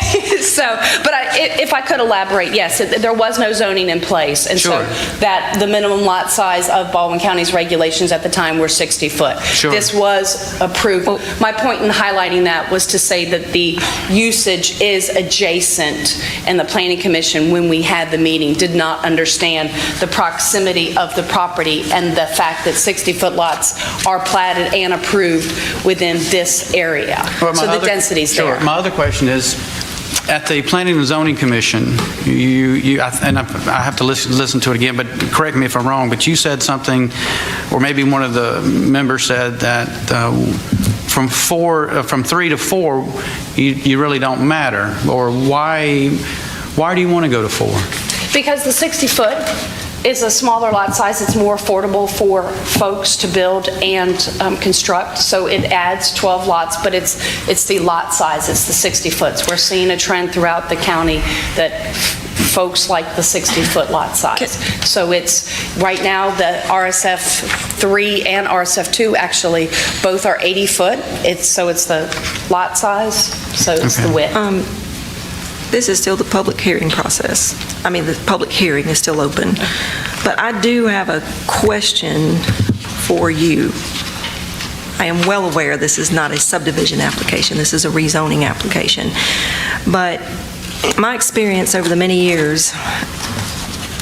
But if I could elaborate, yes, there was no zoning in place, and Sure. so that the minimum lot size of Baldwin County's regulations at the time were 60 foot. Sure. This was approved. My point in highlighting that was to say that the usage is adjacent, and the Planning Commission, when we had the meeting, did not understand the proximity of the property and the fact that 60-foot lots are platted and approved within this area. Well, So the density's sure. there. My other question is, at the Planning and Zoning Commission, I have to listen to it again, but correct me if I'm wrong, but you said something, or maybe one of the members said that from 3 to 4, you really don't matter, or why do you want to go to 4? Because the 60-foot is a smaller lot size. It's more affordable for folks to build and construct, so it adds 12 lots, but it's the lot size, it's the 60 foots. We're seeing a trend throughout the county that folks like the 60-foot lot size. So it's, right now, the RSF 3 and RSF 2 actually, both are 80 foot. So it's the lot size, so it's the width. This is still the public hearing process. I mean, the public hearing is still open. But I do have a question for you. I am well aware this is not a subdivision application. This is a rezoning application. But my experience over the many years,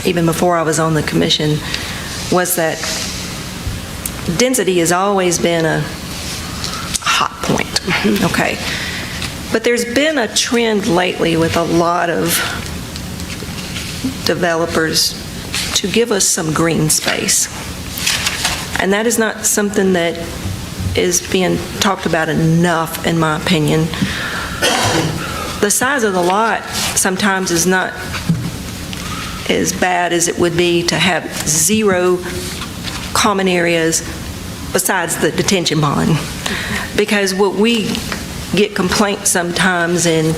even before I was on the commission, was that density has always been a hot point. Okay. But there's been a trend lately with a lot of developers to give us some green space. And that is not something that is being talked about enough, in my opinion. The size of the lot sometimes is not as bad as it would be to have 0 common areas besides the detention pond. Because what we get complaints sometimes, and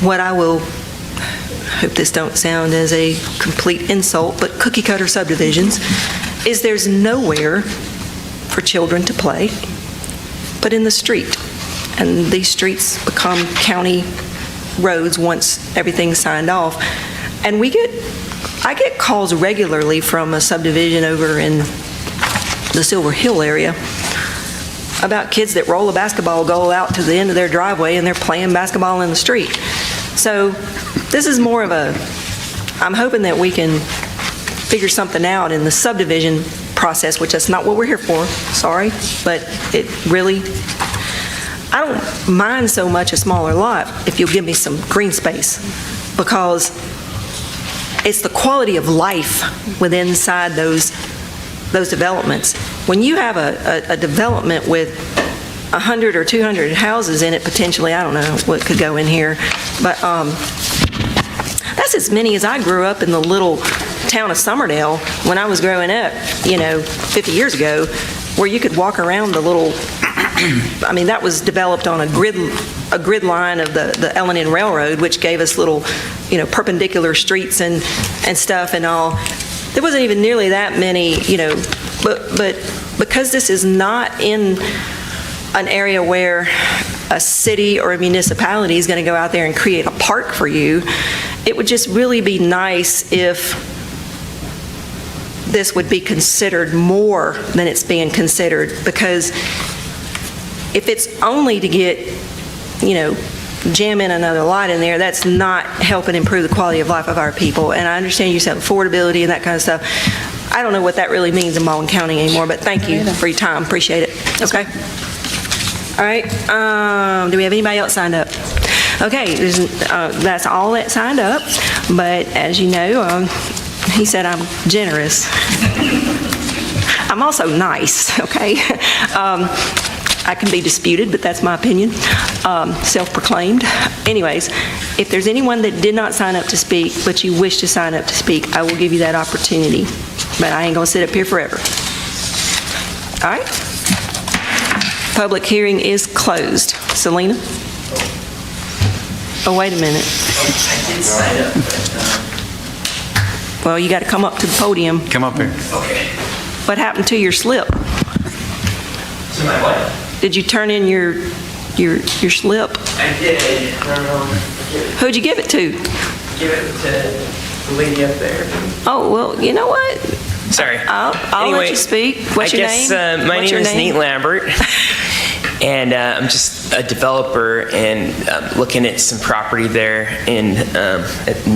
what I will, hope this don't sound as a complete insult, but cookie cutter subdivisions, is there's nowhere for children to play but in the street. And these streets become county roads once everything's signed off. And I get calls regularly from a subdivision over in the Silver Hill area about kids that roll a basketball goal out to the end of their driveway and they're playing basketball in the street. So this is more of I'm hoping that we can figure something out in the subdivision process, which that's not what we're here for, sorry, but it really, I don't mind so much a smaller lot if you'll give me some green space, because it's the quality of life within inside those developments. When you have a development with 100 or 200 houses in it, potentially, I don't know what could go in here, but that's as many as I grew up in the little town of Summerdale when I was growing up, 50 years ago, where you could walk around the little, that was developed on a grid line of the L&N Railroad, which gave us little, perpendicular streets and stuff and all. There wasn't even nearly that many, but because this is not in an area where a city or a municipality is going to go out there and create a park for you, it would just really be nice if this would be considered more than it's being considered, because if it's only to get, jam in another lot in there, that's not helping improve the quality of life of our people. And I understand you said affordability and that kind of stuff. I don't know what that really means in Baldwin County anymore, but thank you for your time. Appreciate it. Okay. All right. Do we have anybody else signed up? Okay. That's all that signed up. But as you know, he said I'm generous. I'm also nice, okay? I can be disputed, but that's my opinion, self-proclaimed. Anyways, if there's anyone that did not sign up to speak, but you wish to sign up to speak, I will give you that opportunity. But I ain't gonna sit up here forever. All right. Public hearing is closed. Selena? Oh, wait a minute. I did sign up, but... Well, you got to come up to the podium. Come up here. Okay. What happened to your slip? To my what? Did you turn in your slip? I did. I don't know. Who'd you give it to? Give it to the lady up there. Oh, well, you know what? Sorry. I'll Anyway, let you speak. What's your name? My What's name your is Nate Lambert, and I'm just a developer and looking at some property there in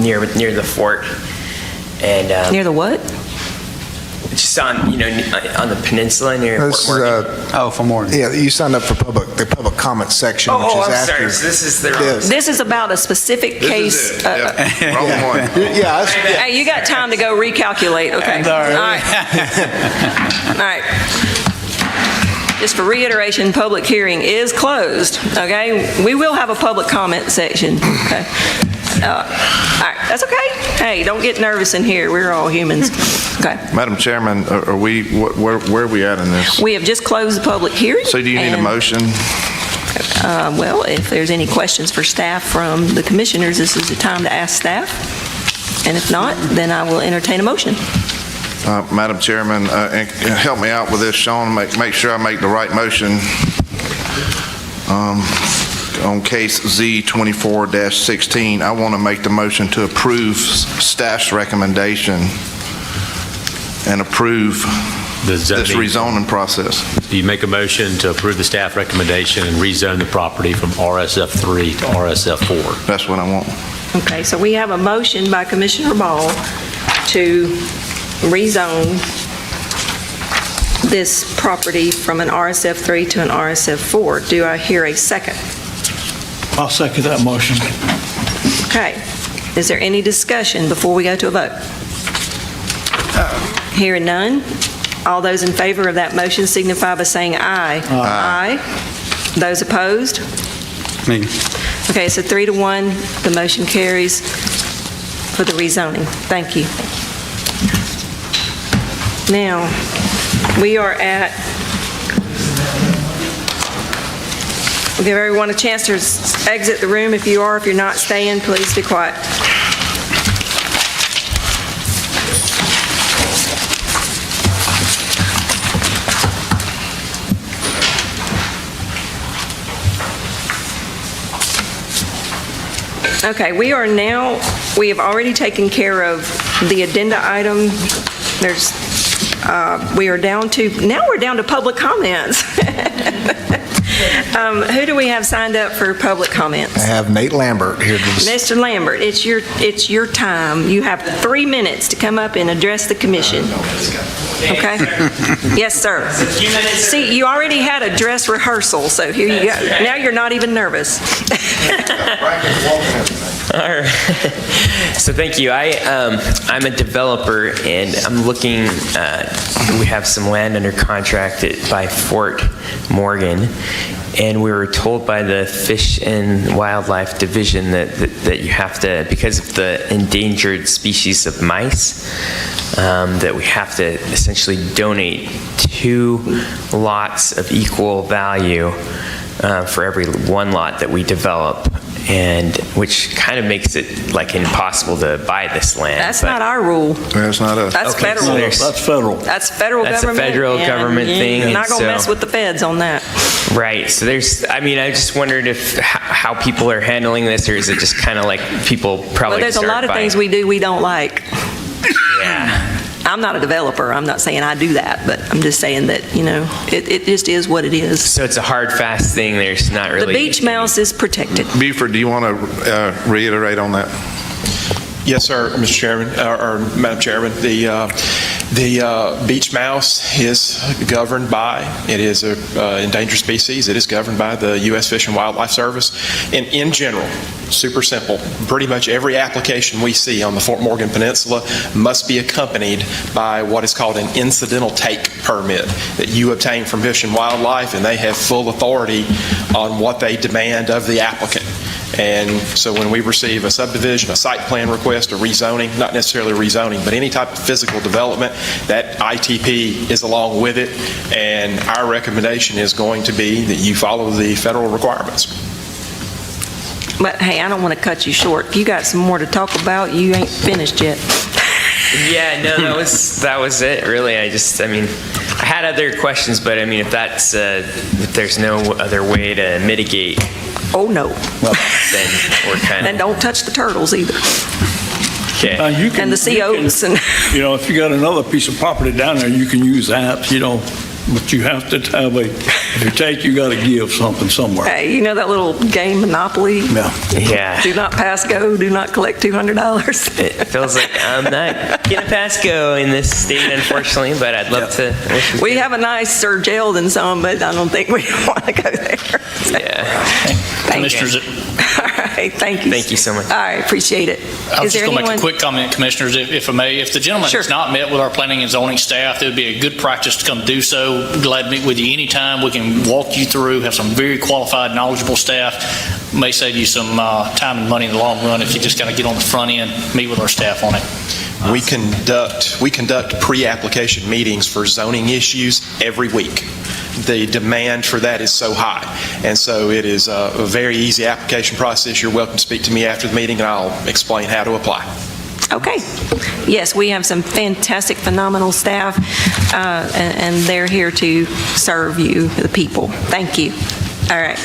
near the fort. And near the what? Just on on the peninsula near This Fort is, Morgan. For Morgan. Yeah, you signed up for the public comment section, which is I'm after. sorry. So this is the wrong. This. This is about a specific case. Wrong one. Yeah, Hey, you got time to go recalculate, okay? All right. All right. Just for reiteration, public hearing is closed, okay? We will have a public comment section, okay? All right, that's okay. Hey, don't get nervous in here. We're all humans. Okay. Madam Chairman, are we, where are we at in this? We have just closed the public hearing. So do you need a and, motion? Well, if there's any questions for staff from the commissioners, this is the time to ask staff. And if not, then I will entertain a motion. Madam Chairman, and help me out with this, Sean, make sure I make the right motion. On case Z24-16, I want to make the motion to approve staff's recommendation and approve this rezoning process. You make a motion to approve the staff recommendation and rezone the property from RSF3 to RSF4. That's what I want. Okay, so we have a motion by Commissioner Ball to rezone this property from an RSF3 to an RSF4. Do I hear a second? I'll second that motion. Okay. Is there any discussion before we go to a vote? Hearing none. All those in favor of that motion signify by saying aye. Aye. Those opposed? Me. Okay, so 3-1, the motion carries for the rezoning. Thank you. Now, we are at, we'll give everyone a chance to exit the room. If you are, if you're not staying, please be quiet. Okay, we have already taken care of the addenda item. We're down to public comments. Who do we have signed up for public comments? I have Nate Lambert here to Mr. Lambert, it's your time. You have 3 minutes to come up and address the commission. Okay? Yes, sir. See, you already had a dress rehearsal, so here you go. Now you're not even nervous. All right. So thank you. I'm a developer, and I'm looking. We have some land under contract by Fort Morgan, and we were told by the Fish and Wildlife Division that you have to, because of the endangered species of mice, that we have to essentially donate 2 lots of equal value for every 1 lot that we develop, and which kind of makes it like impossible to buy this land. That's not our rule. That's not us. That's Okay, federal. so That's federal. That's federal That's a government. federal government thing, You're and not going to so- mess with the feds on that. Right. So I just wondered if how people are handling this, or is it just kind of like people probably Well, there's a start lot of buying- things we do we don't like. Yeah. I'm not a developer. I'm not saying I do that, but I'm just saying that, it just is what it is. So it's a hard, fast thing. There's not really... The beach mouse is protected. Buford, do you want to reiterate on that? Yes, sir, Mr. Chairman, or Madam Chairman. The beach mouse is governed by, it is an endangered species. It is governed by the U.S. Fish and Wildlife Service. And in general, super simple, pretty much every application we see on the Fort Morgan Peninsula must be accompanied by what is called an incidental take permit that you obtain from Fish and Wildlife, and they have full authority on what they demand of the applicant. And so when we receive a subdivision, a site plan request, a rezoning, not necessarily rezoning, but any type of physical development, that ITP is along with it. And our recommendation is going to be that you follow the federal requirements. But hey, I don't want to cut you short. You got some more to talk about. You ain't finished yet. Yeah, no, that was it, really. I had other questions, but I mean, if there's no other way to mitigate. Oh, no. Then we're kind of. And don't touch the turtles either. Okay. And the sea oats. If you got another piece of property down there, you can use that, but you have to have you got to give something somewhere. Hey, you know that little game Monopoly? Yeah. Do not pass go, do not collect $200. It feels like I'm not going to pass go in this state, unfortunately, but I'd love to. We have a nicer jail than some, but I don't think we want to go there. So. Yeah. Commissioners, All right, thank you. Thank you so much. All right, appreciate it. I was just going to make a quick comment, Commissioners, if I may. If the gentleman has not met with our planning and zoning staff, it would be a good practice to come do so. Glad to meet with you anytime. We can walk you through, have some very qualified, knowledgeable staff. May save you some time and money in the long run if you just kind of get on the front end, meet with our staff on it. We conduct pre-application meetings for zoning issues every week. The demand for that is so high. And so it is a very easy application process. You're welcome to speak to me after the meeting and I'll explain how to apply. Okay. Yes, we have some fantastic, phenomenal staff, and they're here to serve you, the people. Thank you. All right.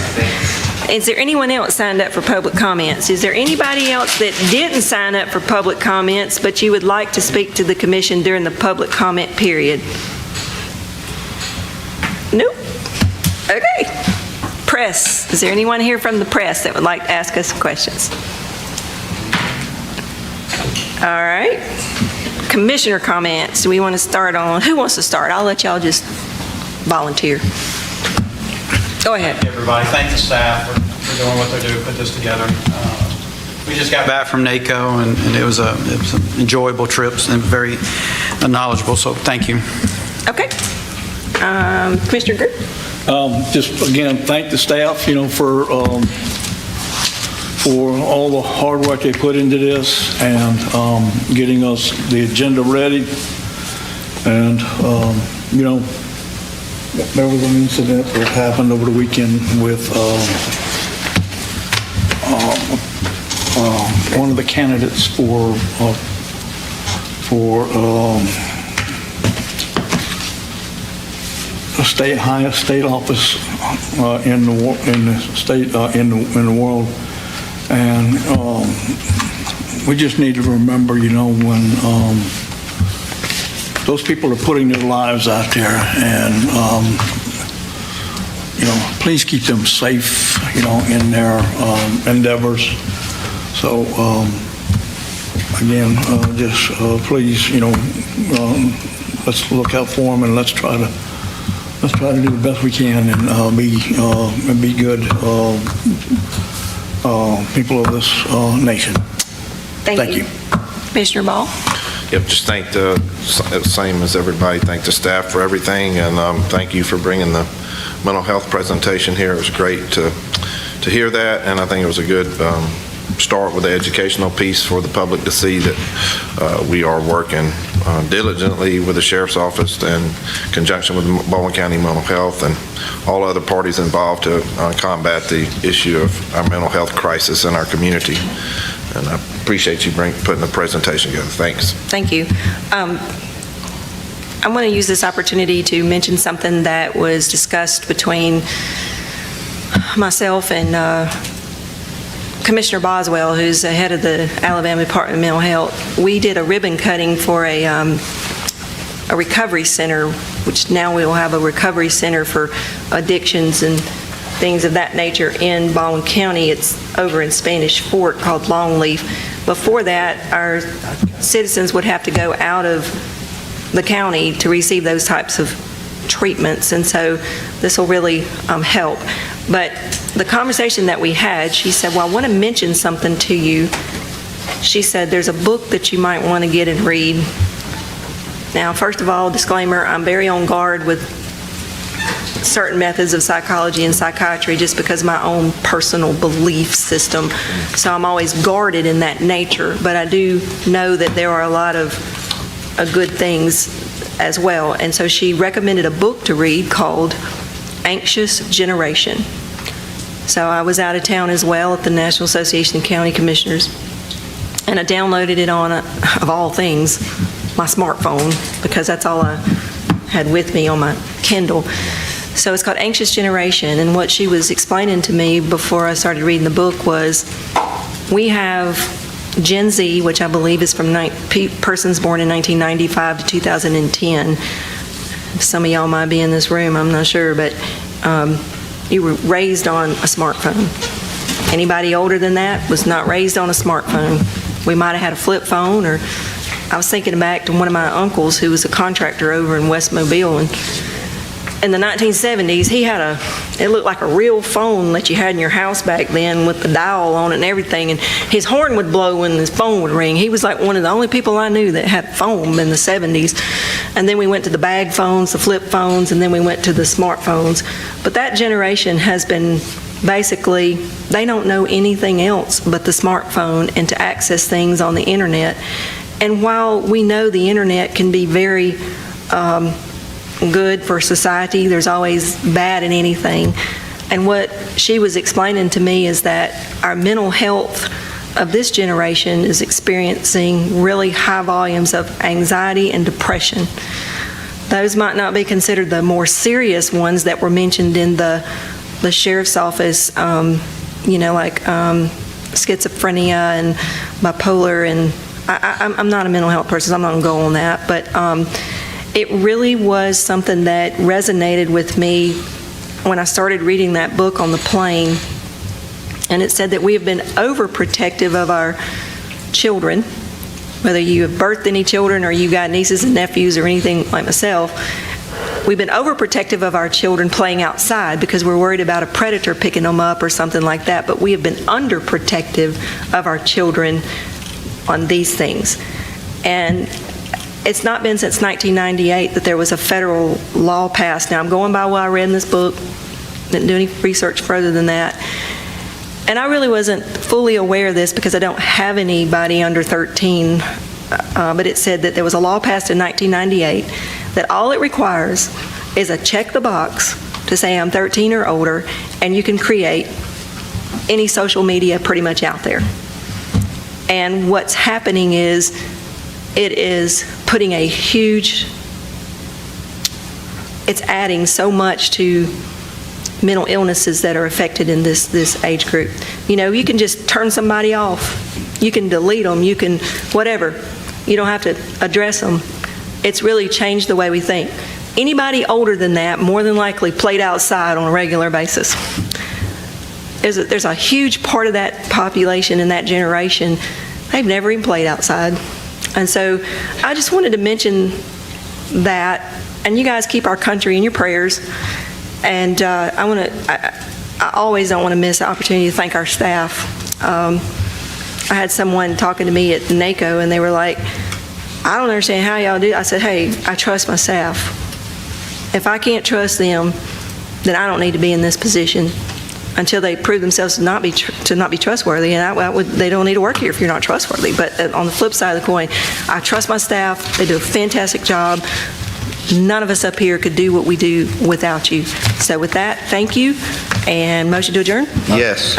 Is there anyone else signed up for public comments? Is there anybody else that didn't sign up for public comments, but you would like to speak to the commission during the public comment period? Nope. Okay. Press. Is there anyone here from the press that would like to ask us questions? All right. Commissioner comments. Do we want to start on, who wants to start? I'll let y'all just volunteer. Go ahead. Everybody, thank the staff for doing what they do, put this together. We just got back from NACO, and it was an enjoyable trip and very knowledgeable, so thank you. Okay. Commissioner Group? Just again, thank the staff, for all the hard work they put into this and getting us the agenda ready. And, there was an incident that happened over the weekend with one of the candidates for a highest state office in the world, and we just need to remember, when those people are putting their lives out there, and please keep them safe, in their endeavors. So again, just please, let's look out for them and let's try to do the best we can and be good people of this nation. Thank you. Commissioner Ball? Yep, just thank the same as everybody. Thank the staff for everything, and thank you for bringing the mental health presentation here. It was great to hear that, and I think it was a good start with the educational piece for the public to see that we are working diligently with the Sheriff's Office in conjunction with Baldwin County Mental Health and all other parties involved to combat the issue of our mental health crisis in our community. And I appreciate you putting the presentation together. Thanks. Thank you. I want to use this opportunity to mention something that was discussed between myself and Commissioner Boswell, who's the head of the Alabama Department of Mental Health. We did a ribbon cutting for a recovery center, which now we will have a recovery center for addictions and things of that nature in Baldwin County. It's over in Spanish Fort called Longleaf. Before that, our citizens would have to go out of the county to receive those types of treatments, and so this will really help. But the conversation that we had, she said, well, I want to mention something to you. She said, there's a book that you might want to get and read. Now, first of all, disclaimer, I'm very on guard with certain methods of psychology and psychiatry just because of my own personal belief system. So I'm always guarded in that nature, but I do know that there are a lot of good things as well. And so she recommended a book to read called Anxious Generation. So I was out of town as well at the National Association of County Commissioners, and I downloaded it on, of all things, my smartphone, because that's all I had with me on my Kindle. So it's called Anxious Generation, and what she was explaining to me before I started reading the book was we have Gen Z, which I believe is from persons born in 1995 to 2010. Some of y'all might be in this room, I'm not sure, but you were raised on a smartphone. Anybody older than that was not raised on a smartphone. We might have had a flip phone, or I was thinking back to one of my uncles who was a contractor over in West Mobile, and in the 1970s, he had it looked like a real phone that you had in your house back then with the dial on it and everything, and his horn would blow when his phone would ring. He was like one of the only people I knew that had phone in the 70s. And then we went to the bag phones, the flip phones, and then we went to the smartphones. But that generation has been basically, they don't know anything else but the smartphone and to access things on the internet. And while we know the internet can be very good for society, there's always bad in anything. And what she was explaining to me is that our mental health of this generation is experiencing really high volumes of anxiety and depression. Those might not be considered the more serious ones that were mentioned in the sheriff's office, like schizophrenia and bipolar, and I'm not a mental health person, so I'm not going to go on that, but it really was something that resonated with me when I started reading that book on the plane. And it said that we have been overprotective of our children, whether you have birthed any children or you got nieces and nephews or anything like myself. We've been overprotective of our children playing outside because we're worried about a predator picking them up or something like that, but we have been underprotective of our children on these things. And it's not been since 1998 that there was a federal law passed. Now, I'm going by what I read in this book, didn't do any research further than that. And I really wasn't fully aware of this because I don't have anybody under 13, but it said that there was a law passed in 1998 that all it requires is a check the box to say I'm 13 or older, and you can create any social media pretty much out there. And what's happening is it is putting it's adding so much to mental illnesses that are affected in this age group. You can just turn somebody off. You can delete them. You can whatever. You don't have to address them. It's really changed the way we think. Anybody older than that more than likely played outside on a regular basis. There's a huge part of that population in that generation, they've never even played outside. And so I just wanted to mention that, and you guys keep our country in your prayers. And I always don't want to miss the opportunity to thank our staff. I had someone talking to me at NACO, and they were like, I don't understand how y'all do it. I said, hey, I trust my staff. If I can't trust them, then I don't need to be in this position until they prove themselves to not be trustworthy. And they don't need to work here if you're not trustworthy. But on the flip side of the coin, I trust my staff. They do a fantastic job. None of us up here could do what we do without you. So with that, thank you. And motion to adjourn? Yes.